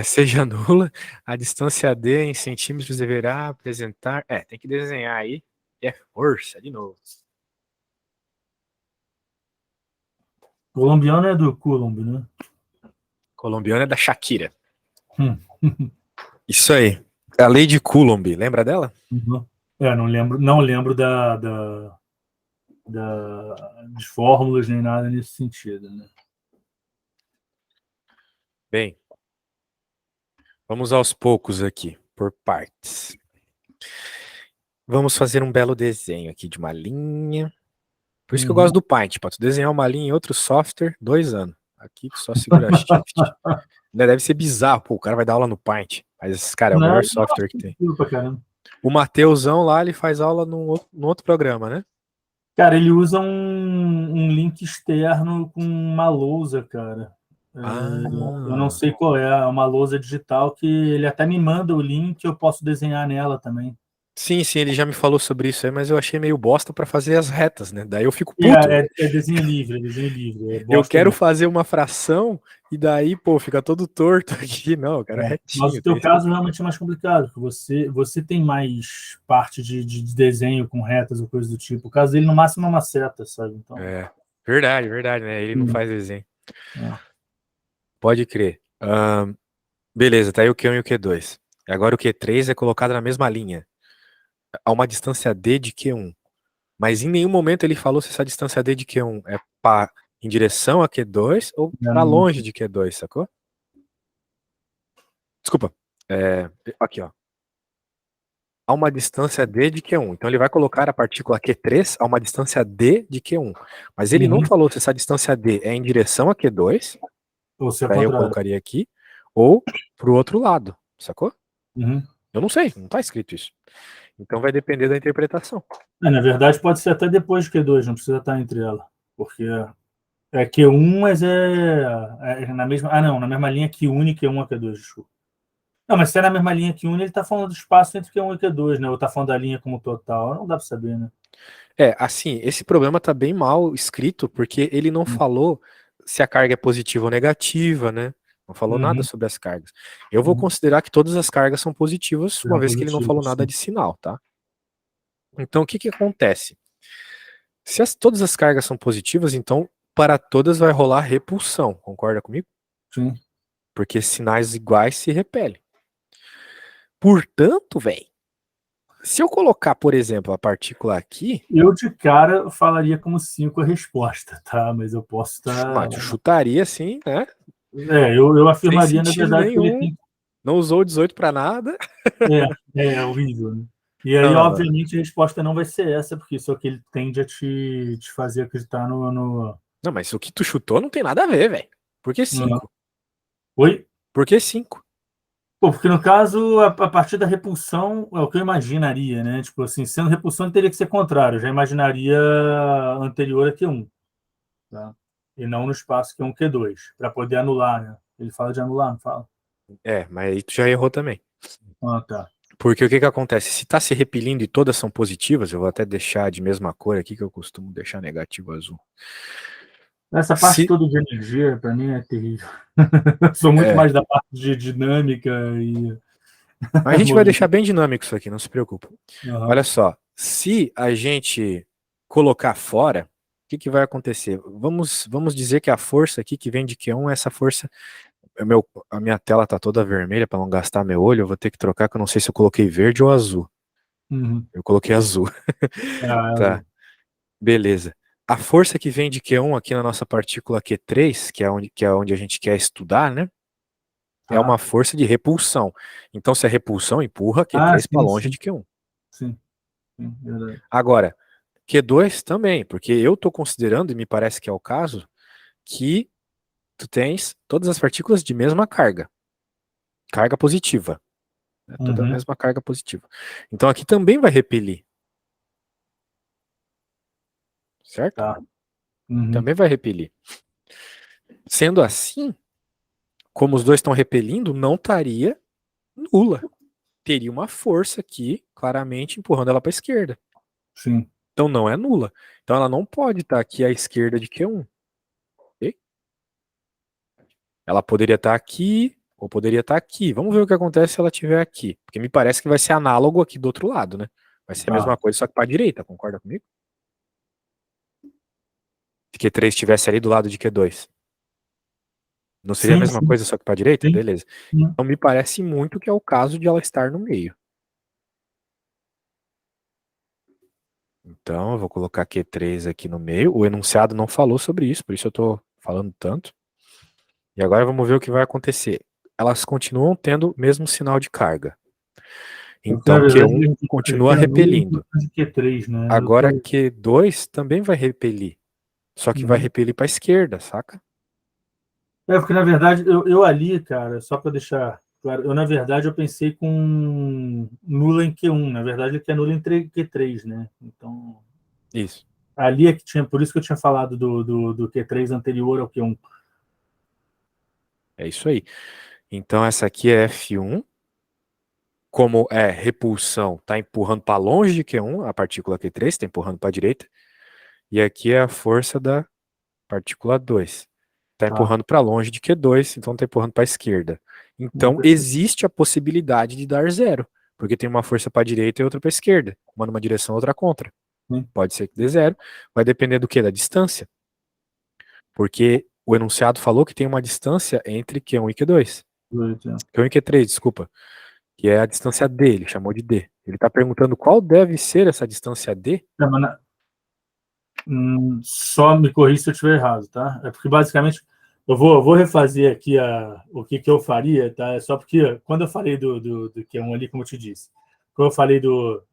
seja nula, a distância D em centímetros deverá apresentar. Tem que desenhar aí. É força, de novo. Colombiano é do Coulomb, né? Colombiana é da Shakira. Hum. Isso aí. A lei de Coulomb, lembra dela? Uhum. Não lembro de fórmulas nem nada nesse sentido, né? Bem, vamos aos poucos aqui, por partes. Vamos fazer um belo desenho aqui de uma linha. Por isso que eu gosto do Paint, para tu desenhar uma linha em outro software, 2 anos. Aqui tu só segura Shift. Deve ser bizarro, pô, o cara vai dar aula no Paint. Mas, cara, é o melhor software que tem. O Mateusão lá, ele faz aula num outro programa, né? Cara, ele usa um link externo com uma lousa, cara. Eu não sei qual é, uma lousa digital que ele até me manda o link, eu posso desenhar nela também. Sim, ele já me falou sobre isso aí, mas eu achei meio bosta pra fazer as retas, né? Daí eu fico puto. É desenho livre, é desenho livre. Eu quero fazer uma fração e daí, pô, fica todo torto aqui. Não, eu quero retinho. Mas o teu caso realmente é mais complicado, porque você tem mais parte de desenho com retas ou coisa do tipo. O caso dele, no máximo, é uma seta, sabe? Então, verdade, né? Ele não faz desenho. É. Pode crer. Beleza, tá aí o Q1 e o Q2. Agora o Q3 é colocado na mesma linha, a uma distância D de Q1. Mas em nenhum momento ele falou se essa distância D de Q1 é em direção a Q2 ou para longe de Q2, sacou? Desculpa. Aqui, ó. A uma distância D de Q1. Então ele vai colocar a partícula Q3 a uma distância D de Q1. Mas ele não falou se essa distância D é em direção a Q2, ou se é daí eu contrário. colocaria aqui, ou pro outro lado, sacou? Uhum. Eu não sei, não tá escrito isso. Então vai depender da interpretação. Na verdade, pode ser até depois de Q2, não precisa estar entre ela. Porque é Q1, mas é na mesma. Não, na mesma linha que une Q1 a Q2, desculpa. Não, mas se é na mesma linha que une, ele está falando do espaço entre Q1 e Q2, né? Ou está falando da linha como total. Não dá para saber, né? Assim, esse problema tá bem mal escrito, porque ele não falou se a carga é positiva ou negativa, né? Não falou nada sobre as cargas. Eu vou considerar que todas as cargas são positivas, uma vez que ele não falou nada de sinal, tá? Então, o que acontece? Se todas as cargas são positivas, então para todas vai rolar repulsão, concorda comigo? Sim. Porque sinais iguais se repelem. Portanto, velho, se eu colocar, por exemplo, a partícula aqui... Eu, de cara, falaria como 5 a resposta, tá? Mas eu posso estar... Mas eu chutaria assim, né? Eu afirmaria, na sem sentido verdade, que ele nenhum. tem... Não usou o 18 para nada. É horrível, né? E aí, obviamente, a resposta não vai ser essa, porque isso é o que ele tende a te fazer acreditar no... Não, mas o que tu chutou não tem nada a ver, velho. Por que 5? Oi? Por que 5? Pô, porque no caso, a partir da repulsão, é o que eu imaginaria, né? Tipo assim, sendo repulsão, teria que ser contrário. Eu já imaginaria anterior a Q1, tá? E não no espaço Q1, Q2, para poder anular, né? Ele fala de anular, não fala? Mas aí tu já errou também. Tá. Porque o que acontece? Se tá se repelindo e todas são positivas, eu vou até deixar de mesma cor aqui, que eu costumo deixar negativo azul. Essa parte toda de energia, para mim, é terrível. Eu sou muito mais da parte de dinâmica e... Mas a gente vai deixar bem dinâmico isso aqui, não se preocupa. Uhum. Olha só, se a gente colocar fora, o que vai acontecer? Vamos dizer que a força aqui que vem de Q1, essa força... A minha tela tá toda vermelha para não gastar meu olho, eu vou ter que trocar, que eu não sei se eu coloquei verde ou azul. Uhum. Eu coloquei azul. Tá, beleza. A força que vem de Q1 aqui na nossa partícula Q3, que é onde a gente quer estudar, né? É uma força de repulsão. Então, se a repulsão empurra Q3 para longe de Q1. Sim, verdade. Agora, Q2 também, porque eu estou considerando, e me parece que é o caso, que tu tens todas as partículas de mesma carga. Carga positiva. Toda a mesma carga positiva. Então aqui também vai repelir. Certo? Tá. Também vai repelir. Sendo assim, como os dois estão repelindo, não estaria nula. Teria uma força aqui, claramente, empurrando ela para a esquerda. Sim. Então não é nula. Então ela não pode estar aqui à esquerda de Q1. Okay? Ela poderia estar aqui, ou poderia estar aqui. Vamos ver o que acontece se ela estiver aqui. Porque me parece que vai ser análogo aqui do outro lado, né? Vai ser a mesma coisa, só que para a direita, concorda comigo? Se Q3 estivesse ali do lado de Q2. Não seria a mesma coisa, só que para a direita? Beleza. Então me parece muito que é o caso de ela estar no meio. Então eu vou colocar Q3 aqui no meio. O enunciado não falou sobre isso, por isso eu estou falando tanto. E agora vamos ver o que vai acontecer. Elas continuam tendo o mesmo sinal de carga. Então Q1 continua repelindo. Agora Q2 também vai repelir. Só que vai repelir para a esquerda, saca? Porque na verdade, eu ali, cara, só para deixar claro, na verdade eu pensei com nula em Q1. Na verdade, ele é nula em Q3, né? Então... Isso. Ali é que tinha, por isso que eu tinha falado do Q3 anterior ao Q1. É isso aí. Então essa aqui é F1. Como é repulsão, está empurrando para longe de Q1, a partícula Q3 está empurrando para a direita. E aqui é a força da partícula 2. Está empurrando para longe de Q2, então está empurrando para a esquerda. Então existe a possibilidade de dar zero, porque tem uma força para a direita e outra para a esquerda. Uma numa direção, outra contra. Pode ser que dê zero. Vai depender do quê? Da distância. Porque o enunciado falou que tem uma distância entre Q1 e Q2. Q1 e Q3, desculpa. Que é a distância D, ele chamou de D. Ele está perguntando qual deve ser essa distância D. Só me corrija se eu estiver errado, tá? É porque basicamente eu vou refazer aqui o que eu faria, tá? É só porque quando eu falei do Q1 ali, como eu te disse, quando eu falei do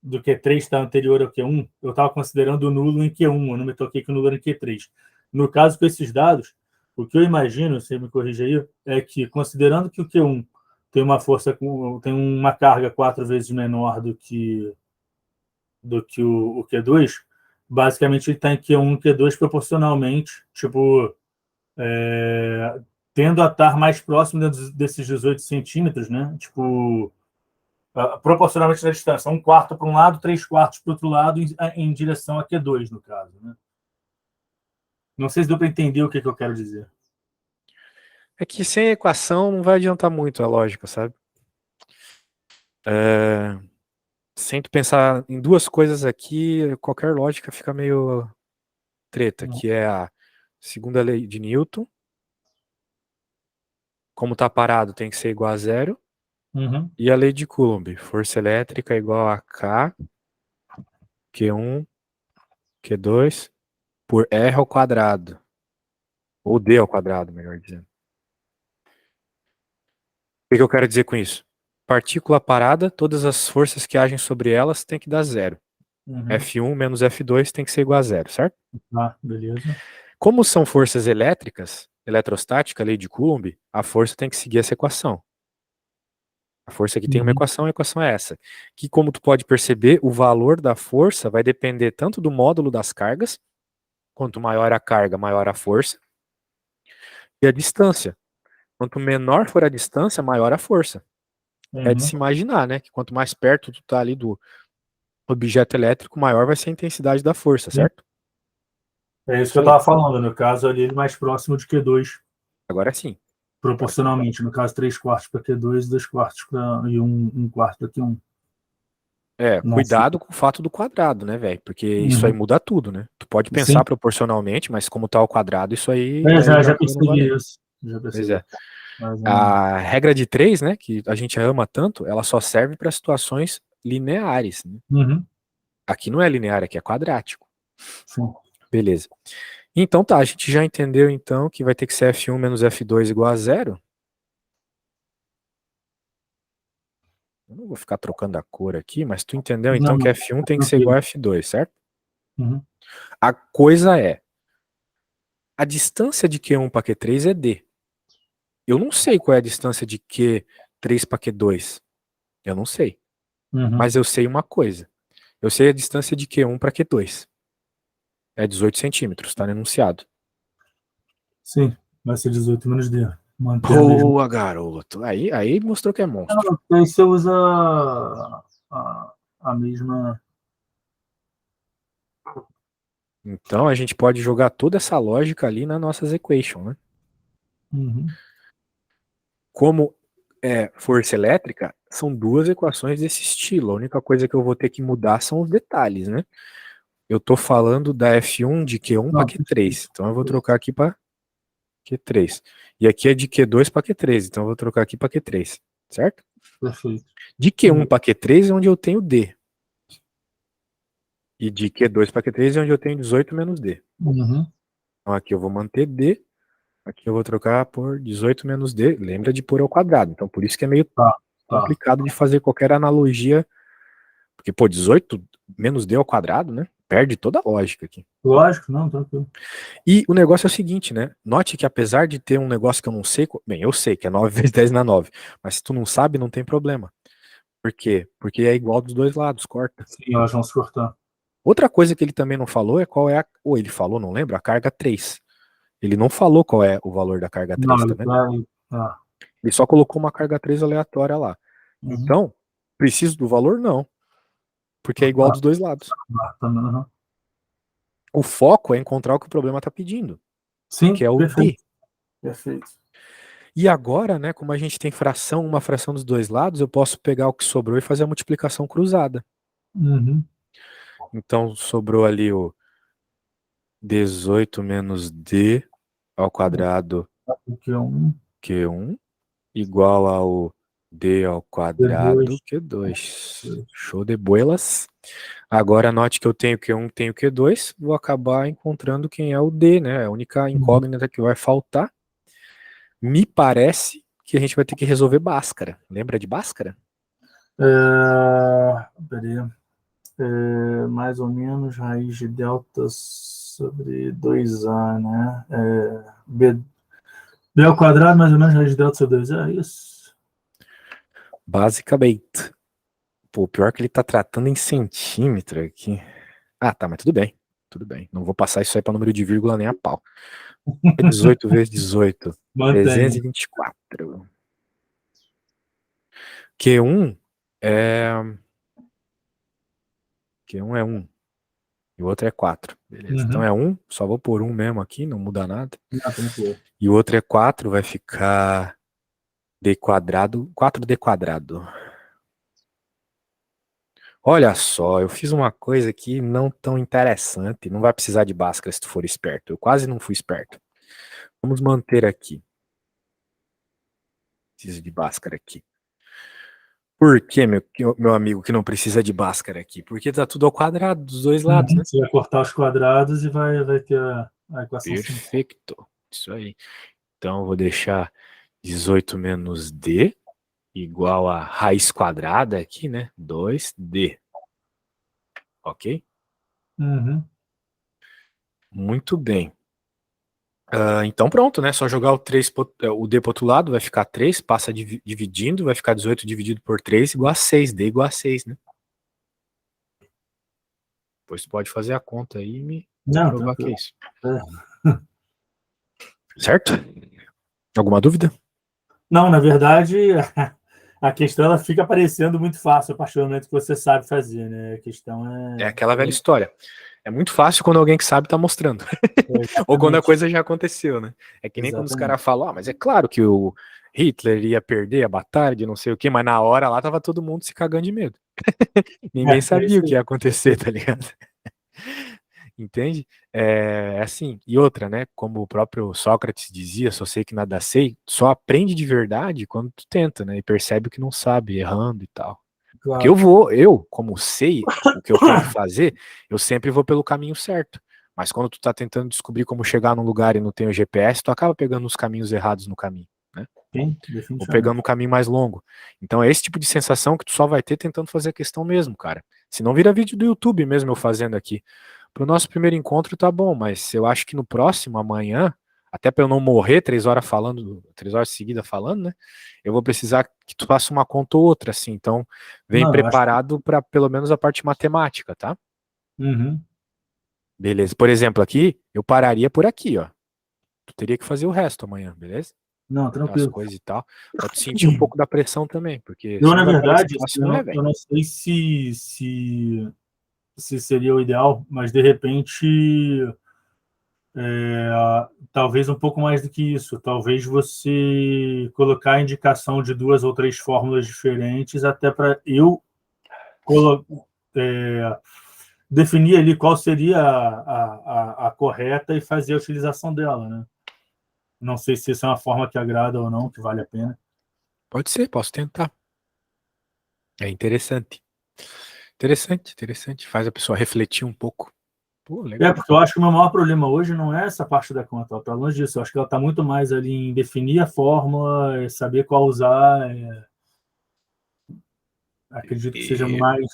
Q3 está anterior ao Q1, eu estava considerando o nulo em Q1, eu não me toquei que o nulo era em Q3. No caso, com esses dados, o que eu imagino, você me corrija aí, é que, considerando que o Q1 tem uma força, tem uma carga 4 vezes menor do que o Q2, basicamente ele está em Q1 e Q2 proporcionalmente, tipo, tendo a estar mais próximo desses 18 centímetros, né? Tipo, proporcionalmente na distância, 1/4 para um lado, 3/4 para o outro lado, em direção a Q2, no caso, né? Não sei se deu para entender o que eu quero dizer. É que sem equação não vai adiantar muito a lógica, sabe? Sem tu pensar em duas coisas aqui, qualquer lógica fica meio treta, que é a segunda lei de Newton. Como está parado, tem que ser igual a zero. E a lei de Coulomb, força elétrica é igual a K, Q1, Q2, por R ao quadrado. Ou D ao quadrado, melhor dizendo. O que eu quero dizer com isso? Partícula parada, todas as forças que agem sobre elas tem que dar zero. F1 menos F2 tem que ser igual a zero, certo? Beleza. Como são forças elétricas, eletrostática, lei de Coulomb, a força tem que seguir essa equação. A força aqui tem uma equação, a equação é essa. Que, como tu pode perceber, o valor da força vai depender tanto do módulo das cargas, quanto maior a carga, maior a força, e a distância. Quanto menor for a distância, maior a força. É de se imaginar, né? Que quanto mais perto tu tá ali do objeto elétrico, maior vai ser a intensidade da força, certo? É isso que Isso eu aí. estava falando. No caso ali, ele mais próximo de Q2, Agora sim. proporcionalmente. No caso, 3/4 para Q2 e 2/4 e 1/4 para Q1. Nossa. Cuidado com o fato do quadrado, né, velho? Porque isso aí Uhum. muda tudo, né? Tu pode pensar Sim, proporcionalmente, mas como tá ao quadrado, isso aí já acaba não percebi valendo. isso. Já Pois percebi. é. Mas, A regra de 3, né, que a gente ama tanto, ela só serve para situações lineares, né? uhum. Aqui não é linear, aqui é quadrático. Sim. Beleza. Então tá, a gente já entendeu então que vai ter que ser F1 menos F2 igual a zero. Eu não vou ficar trocando a cor aqui, mas tu entendeu então Não, que não, F1 tá tem que ser igual tranquilo. a F2, certo? Uhum. A coisa é, a distância de Q1 para Q3 é D. Eu não sei qual é a distância de Q3 para Q2. Eu não sei. Uhum. Mas eu sei uma coisa. Eu sei a distância de Q1 para Q2. É 18 centímetros, tá enunciado. Sim, vai ser 18 menos D. Manter a mesma. Boa, garoto. Aí mostrou que é monstro. Não, aí você usa a mesma. Então a gente pode jogar toda essa lógica ali nas nossas equations, né? Uhum. Como é força elétrica, são duas equações desse estilo. A única coisa que eu vou ter que mudar são os detalhes, né? Eu tô falando da F1 de Q1 para Não, perfeito. Q3. Então eu vou trocar aqui para Q3. E aqui é de Q2 para Q3. Então eu vou trocar aqui para Q3. Certo? Perfeito. De Q1 para Q3 é onde eu tenho D. E de Q2 para Q3 é onde eu tenho 18 menos D. Uhum. Então aqui eu vou manter D. Aqui eu vou trocar por 18 menos D. Lembra de pôr ao quadrado. Então por isso que é meio Tá, tá. complicado de fazer qualquer analogia. Porque, pô, 18 menos D ao quadrado, né? Perde toda a lógica aqui. Lógico, não, tranquilo. E o negócio é o seguinte, né? Note que apesar de ter um negócio que eu não sei, bem, eu sei que é 9 vezes 10 na 9, mas se tu não sabe, não tem problema. Por quê? Porque é igual dos dois lados, corta. Sim, elas vão se cortar. Outra coisa que ele também não falou é qual é ou ele falou, não lembro, a carga 3. Ele não falou qual é o valor da carga Não, 3, tá ele vendo? vai. Ah, Ele só colocou uma carga 3 aleatória lá. uhum. Então, preciso do valor? Não, porque é igual Tá, dos dois lados. tá, uhum. O foco é encontrar o que o problema está pedindo, Sim, que é o D. perfeito. Perfeito. E agora, né, como a gente tem uma fração dos dois lados, eu posso pegar o que sobrou e fazer a multiplicação cruzada. Uhum. Então, sobrou ali o 18 menos D ao quadrado Porque um, Q1 igual ao D ao quadrado dois, Q2. Show de bolas. Agora note que eu tenho Q1, tenho Q2, vou acabar encontrando quem é o D, né? A única uhum. incógnita que vai faltar. Me parece que a gente vai ter que resolver Bhaskara. Lembra de Bhaskara? Peraí. Mais ou menos raiz de delta sobre 2A, né? B ao quadrado mais ou menos raiz de delta sobre 2A, é isso? Basicamente. Pô, pior que ele tá tratando em centímetro aqui. Ah, tá, mas tudo bem. Tudo bem. Não vou passar isso aí pra número de vírgula nem a pau. É 18 vezes 18. Mantenha. 324. Q1 é. Q1 é 1. E o outro é 4. Beleza. Então Uhum. é 1. Só vou pôr 1 mesmo aqui, não muda nada. Não, tranquilo. E o outro é 4, vai ficar D quadrado. 4D quadrado. Olha só, eu fiz uma coisa aqui não tão interessante. Não vai precisar de Bhaskara se tu for esperto. Eu quase não fui esperto. Vamos manter aqui. Preciso de Bhaskara aqui. Por que, meu amigo, que não precisa de Bhaskara aqui? Porque tá tudo ao quadrado dos dois lados, Uhum. né? Você vai cortar os quadrados e vai ter a equação simples. Perfeito. Isso aí. Então eu vou deixar 18 menos D igual a raiz quadrada aqui, né? 2D. Ok? Uhum. Muito bem. Então pronto, né? Só jogar o D pro outro lado, vai ficar 3, passa dividindo, vai ficar 18 dividido por 3 igual a 6, D igual a 6, né? Depois pode fazer a conta aí e me Não, comprovar que é tranquilo. isso. Certo? Alguma dúvida? Não, na verdade, a questão ela fica parecendo muito fácil a partir do momento que você sabe fazer, né? A questão É é. aquela velha história. É muito fácil quando alguém que sabe tá mostrando. Ou quando a coisa já aconteceu, né? É que nem quando os caras falam, mas é claro que o Hitler ia perder a batalha de não sei o quê, mas na hora lá tava todo mundo se cagando de medo. Ninguém sabia o que ia acontecer, tá ligado? Entende? É assim. E outra, né? Como o próprio Sócrates dizia, só sei que nada sei, só aprende de verdade quando tu tenta, né? E percebe que não sabe, errando e tal. Porque eu, como sei o que eu tenho que fazer, eu sempre vou pelo caminho certo. Mas quando tu tá tentando descobrir como chegar num lugar e não tem o GPS, tu acaba pegando os caminhos errados no caminho, né? Sim, Ou pegando um caminho mais longo. Então é esse tipo de sensação que tu só vai ter tentando fazer a questão mesmo, cara. Se não vira vídeo do YouTube mesmo eu fazendo aqui. Pro nosso primeiro encontro tá bom, mas eu acho que no próximo, amanhã, até pra eu não morrer 3 horas falando, 3 horas seguidas falando, né? Eu vou precisar que tu faça uma conta ou outra, assim. Então, vem preparado para pelo menos a parte matemática, tá? Uhum. Beleza. Por exemplo, aqui, eu pararia por aqui, ó. Tu teria que fazer o resto amanhã, beleza? Não, Cortar as tranquilo. coisas e tal. Pra tu sentir um pouco da pressão também, porque Eu, senão na vai parecer verdade, fácil, não é, velho. eu não sei se seria o ideal, mas de repente, talvez um pouco mais do que isso. Talvez você colocar a indicação de 2 ou 3 fórmulas diferentes, até para eu definir ali qual seria a correta e fazer a utilização dela, né? Não sei se essa é uma forma que agrada ou não, que vale a pena. Pode ser, posso tentar. É interessante. Interessante, interessante. Faz a pessoa refletir um pouco. Pô, legal. Porque eu acho que o meu maior problema hoje não é essa parte da conta, ela está longe disso. Eu acho que ela está muito mais ali em definir a fórmula, saber qual usar. Acredito que seja mais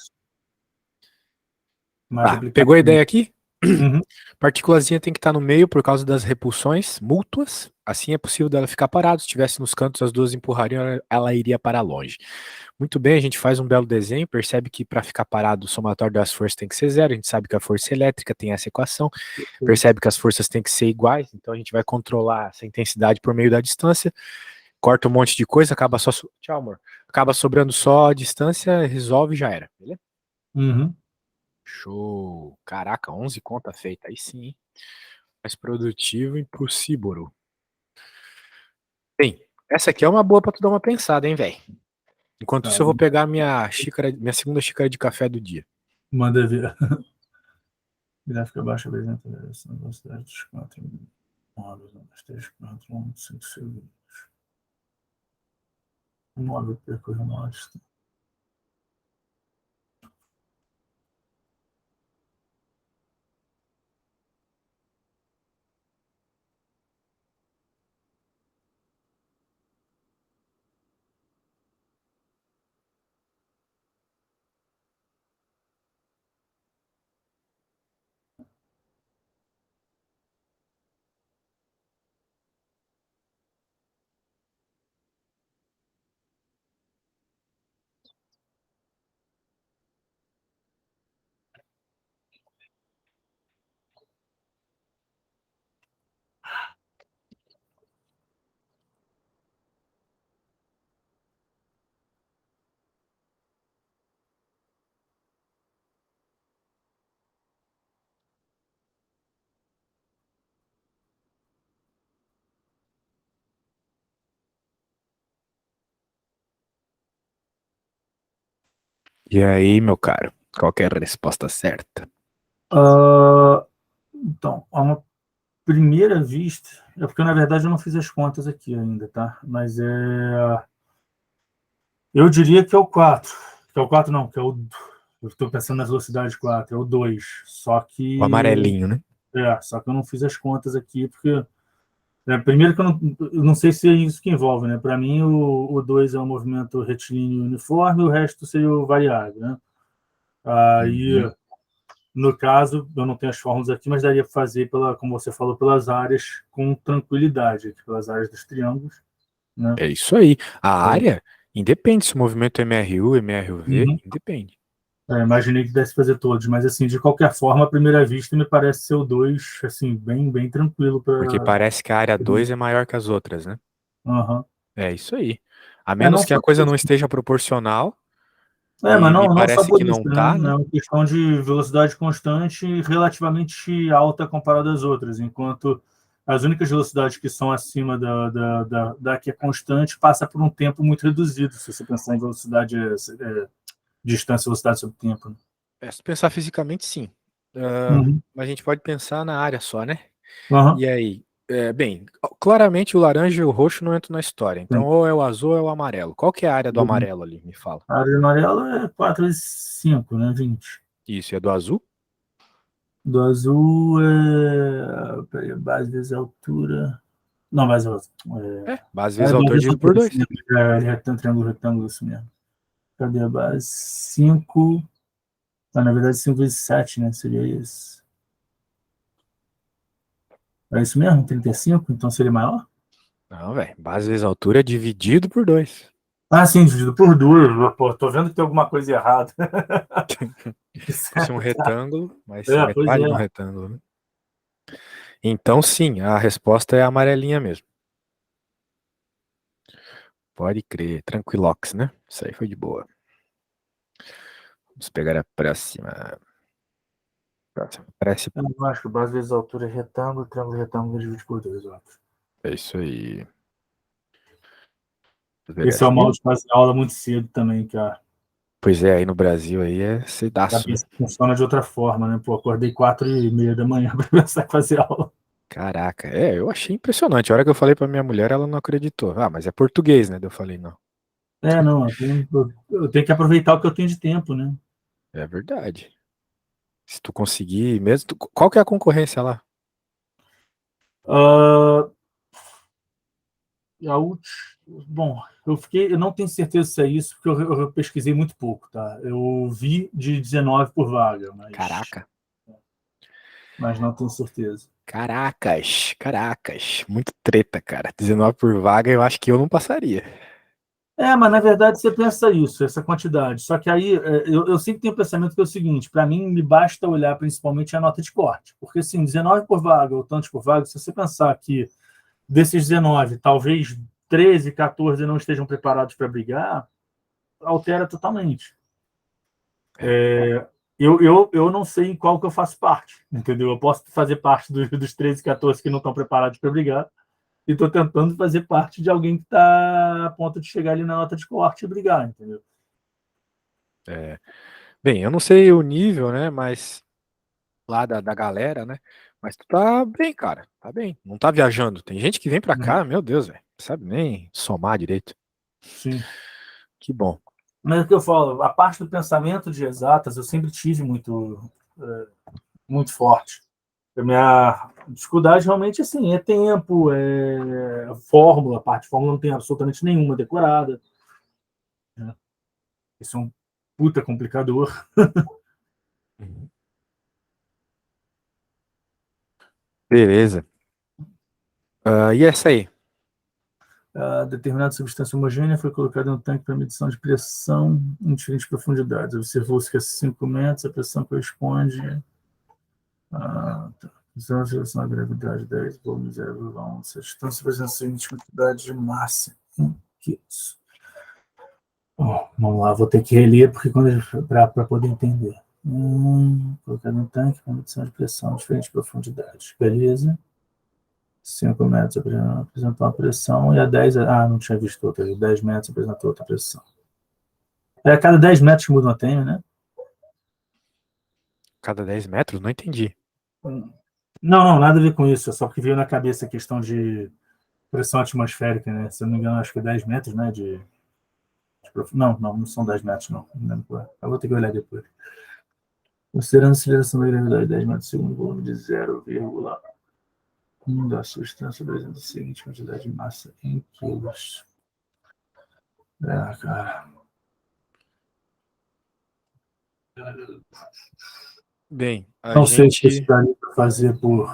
Pegou a aplicativo. ideia aqui? Uhum. Partículazinha tem que estar no meio por causa das repulsões mútuas. Assim é possível dela ficar parada. Se estivesse nos cantos, as duas empurrariam, ela iria para longe. Muito bem, a gente faz um belo desenho, percebe que para ficar parado o somatório das forças tem que ser zero. A gente sabe que a força elétrica tem essa equação. Percebe que as forças têm que ser iguais. Então a gente vai controlar essa intensidade por meio da distância. Corta um monte de coisa, acaba só. Tchau, amor. Acaba sobrando só a distância, resolve e já era. Beleza? Uhum. Show! Caraca, 11 conta feita. Aí sim, hein? Mais produtivo e possível. Bem, essa aqui é uma boa pra tu dar uma pensada, hein, velho? Enquanto isso, eu vou pegar minha segunda xícara de café do dia. Manda ver. Gráfica baixa apresenta a velocidade dos 4 móveis, 3, 4, 1, 5 segundos. O móvel percorre uma distância. E aí, meu caro? Qual que é a resposta certa? Então, a uma primeira vista, é porque na verdade eu não fiz as contas aqui ainda, tá? Mas eu diria que é o 4. Que é o 4 não, que é o. Eu estou pensando na velocidade 4, é o 2. Só O que. amarelinho, né? Só que eu não fiz as contas aqui, porque. Primeiro que eu não sei se é isso que envolve, né? Para mim, o 2 é um movimento retilíneo uniforme, o resto seria o variável, né? Aí, no caso, eu não tenho as fórmulas aqui, mas daria para fazer, como você falou, pelas áreas com tranquilidade, aqui, pelas áreas dos triângulos, né? É isso aí. A área independe se o movimento é MRU, MRV, independe. Imaginei que desse fazer todos, mas assim, de qualquer forma, à primeira vista, me parece ser o 2, assim, bem, bem tranquilo Porque para. parece que a área 2 é maior que as outras, né? Uhum. É isso aí. A menos Não que a só coisa não isso. esteja proporcional, Mas me não só parece por que isso, não né? tá, né? É uma questão de velocidade constante e relativamente alta comparada às outras, enquanto as únicas velocidades que são acima da que é constante passa por um tempo muito reduzido, se você pensar em velocidade, distância, velocidade sobre tempo. Né? Se pensar fisicamente, sim. Uhum. Mas a gente pode pensar na área só, né? Uhum. E aí? Bem, claramente o laranja e o roxo não entram na história. Então, Sim. ou é o azul ou é o amarelo. Qual que é a área do amarelo ali? Me fala. A área amarela é 4 e 5, né? 20. Isso, é do azul? Do azul é. Peraí, base vezes altura. Não, base vezes. Base É vezes base autor vezes dividido por altura, isso 2. mesmo. Triângulo, retângulo, isso mesmo. Cadê a base? 5. Na verdade, 5 vezes 7, né? Seria isso. É isso mesmo? 35? Então seria maior? Não, velho. Base vezes altura é dividido por 2. Ah, sim, dividido por 2. Pô, tô vendo que tem alguma coisa errada. Se fosse um retângulo, vai ser Pois metade de um é. retângulo, né? Então, sim, a resposta é amarelinha mesmo. Pode crer. Tranquilox, né? Isso aí foi de boa. Vamos pegar a próxima. Parece. Eu acho que base vezes altura é retângulo, triângulo, retângulo dividido por 2, eu acho. É isso aí. Esse é o mal de fazer aula muito cedo também, cara. Pois é, aí no Brasil aí é A cedaço, né? cabeça funciona de outra forma, né? Pô, acordei 4h30 da manhã para começar a fazer aula. Caraca, eu achei impressionante. A hora que eu falei pra minha mulher, ela não acreditou. Ah, mas é português, né? Daí eu falei, não. Não, eu tenho que aproveitar o que eu tenho de tempo, né? É verdade. Se tu conseguir mesmo. Qual que é a concorrência lá? Ah, a ult... Bom, eu não tenho certeza se é isso, porque eu pesquisei muito pouco, tá? Eu vi de 19 por vaga, Caraca. mas não tenho certeza. Caracas. Muito treta, cara. 19 por vaga, eu acho que eu não passaria. Mas na verdade você pensa isso, essa quantidade. Só que aí eu sempre tenho o pensamento que é o seguinte: para mim, me basta olhar principalmente a nota de corte. Porque assim, 19 por vaga ou tantos por vaga, se você pensar que desses 19, talvez 13, 14 não estejam preparados para brigar, altera totalmente. É. Eu não sei em qual que eu faço parte, entendeu? Eu posso fazer parte dos 13, 14 que não estão preparados para brigar, e estou tentando fazer parte de alguém que está a ponto de chegar ali na nota de corte e brigar, entendeu? É. Bem, eu não sei o nível, né? Mas lá da galera, né? Mas tu tá bem, cara. Tá bem. Não tá viajando. Tem gente que vem pra cá, meu Deus, velho. Não sabe nem somar direito. Sim. Que bom. Mas é o que eu falo, a parte do pensamento de exatas eu sempre tive muito forte. A minha dificuldade realmente assim, é tempo, é fórmula, a parte de fórmula não tem absolutamente nenhuma decorada. Né? Isso é um puta complicador. Uhum. Beleza. E essa aí? A determinada substância homogênea foi colocada no tanque para medição de pressão em diferentes profundidades. Observou-se que a 5 metros a pressão corresponde tá. Então, relação à gravidade 10, volume 0,1. Se a distância apresenta a seguinte quantidade de massa. Que isso? Vamos lá, vou ter que reler para poder entender. Colocar no tanque para medição de pressão, diferente profundidade. Beleza. 5 metros apresentou uma pressão e a 10. Não tinha visto outra. 10 metros apresentou outra pressão. É a cada 10 metros que muda uma tênia, né? Cada 10 metros? Não entendi. Não, nada a ver com isso. É só que veio na cabeça a questão de pressão atmosférica, né? Se eu não me engano, acho que é 10 metros, né? Não são 10 metros, não. Não lembro. Eu vou ter que olhar depois. Considerando a aceleração da gravidade 10 metros por segundo, volume de 0,1 da substância apresenta a seguinte quantidade de massa em quilos. Cara. Bem, a Não sei se isso gente daria para fazer por.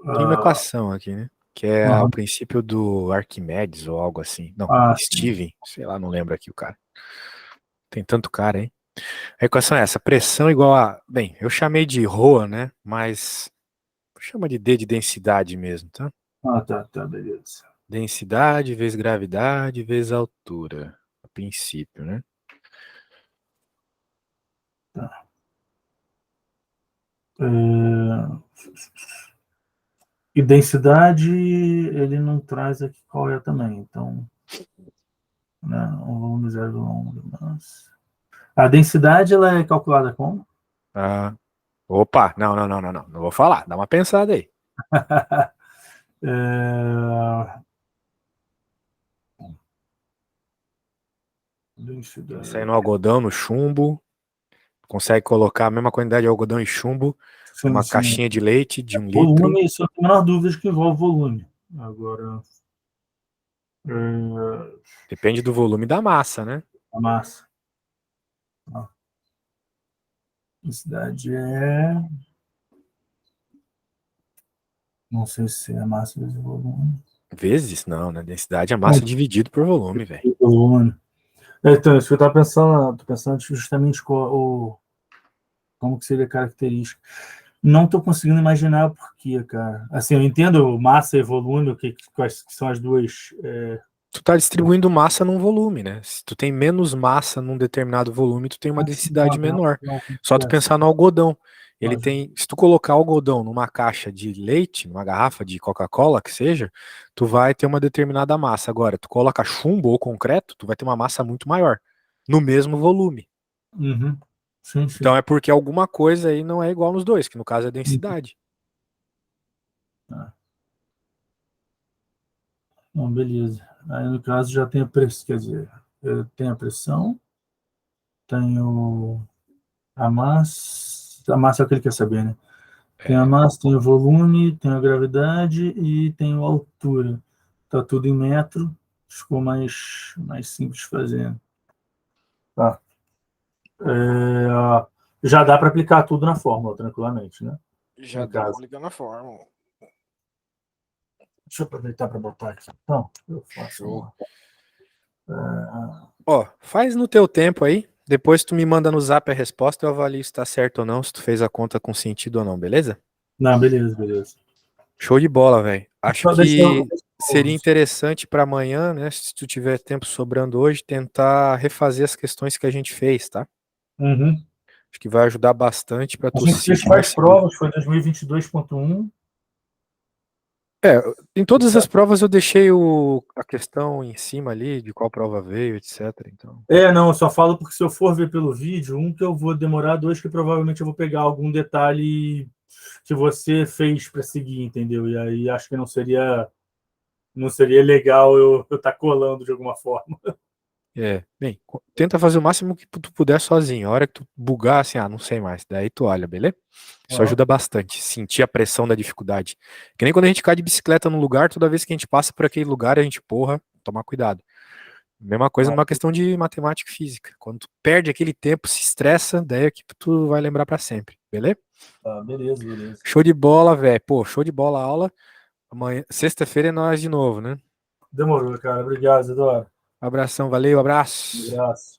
tem uma Uh, equação aqui, né? Que é o princípio do Arquimedes ou algo assim. Não, sim. Steven, sei lá, não lembro aqui o cara. Tem tanto cara, hein? A equação é essa, pressão igual a... Bem, eu chamei de Rho, né? Mas chama de D de densidade mesmo, tá? Tá, beleza. Densidade vezes gravidade vezes altura. A princípio, né? E densidade, ele não traz aqui qual é também. Então, né, um volume 0,1 de massa. A densidade, ela é calculada como? Opa, não vou falar, dá uma pensada aí. Densidade. Sai no algodão, no chumbo, consegue colocar a mesma quantidade de algodão e chumbo numa caixinha de leite de 1 litro. Volume, isso eu tenho a menor dúvida que envolve volume. Agora, depende do volume da massa, né? a massa. A densidade é... Não sei se é massa vezes volume. Vezes? Não, né? Densidade é massa dividido por volume, velho. Volume. Então, isso que eu tava pensando, justamente como que seria a característica. Não estou conseguindo imaginar o porquê, cara. Assim, eu entendo massa e volume, quais são as duas... Tu tá distribuindo massa num volume, né? Se tu tem menos massa num determinado volume, tu tem uma densidade menor. Só tu pensar no algodão. Ele tem, se tu colocar algodão numa caixa de leite, numa garrafa de Coca-Cola, que seja, tu vai ter uma determinada massa. Agora, tu coloca chumbo ou concreto, tu vai ter uma massa muito maior, no mesmo volume. Uhum. Sim. Então é porque alguma coisa aí não é igual nos dois, que no caso é densidade. Bom, beleza. Aí no caso já tem a pressão, quer dizer, eu tenho a pressão, tenho a massa é o que ele quer saber, né? Tem a massa, tem o volume, tem a gravidade e tem a altura. Tá tudo em metro, ficou mais simples fazendo. Tá. Já dá para aplicar tudo na fórmula, tranquilamente, né? Já dá para aplicar na fórmula. Deixa eu aproveitar para botar aqui. Então, eu faço. Ó, faz no teu tempo aí. Depois tu me manda no zap a resposta, eu avalio se tá certo ou não, se tu fez a conta com sentido ou não, beleza? Não, beleza. Show de bola, velho. Acho que seria interessante para amanhã, né, se tu tiver tempo sobrando hoje, tentar refazer as questões que a gente fez, tá? Uhum. Acho que vai ajudar bastante para tu A gente se fez sentir mais quais seguro. provas? Foi 2022.1. Em todas as provas eu deixei a questão em cima ali, de qual prova veio, etc. Então. Não, eu só falo porque se eu for ver pelo vídeo, que eu vou demorar, dois que provavelmente eu vou pegar algum detalhe que você fez para seguir, entendeu? E aí acho que não seria legal eu estar colando de alguma forma. Bem, tenta fazer o máximo que tu puder sozinho. A hora que tu bugar, assim, não sei mais. Daí tu olha, beleza? Isso ajuda bastante, sentir a pressão da dificuldade. Que nem quando a gente cai de bicicleta num lugar, toda vez que a gente passa por aquele lugar, a gente, tomar cuidado. Mesma coisa numa questão de matemática e física. Quando tu perde aquele tempo, se estressa, daí é que tu vai lembrar pra sempre, beleza? Beleza. Show de bola, velho. Pô, show de bola a aula. Amanhã, sexta-feira é nós de novo, né? Demorou, cara. Obrigado, Eduardo. Abração, valeu, abraço. Um abraço.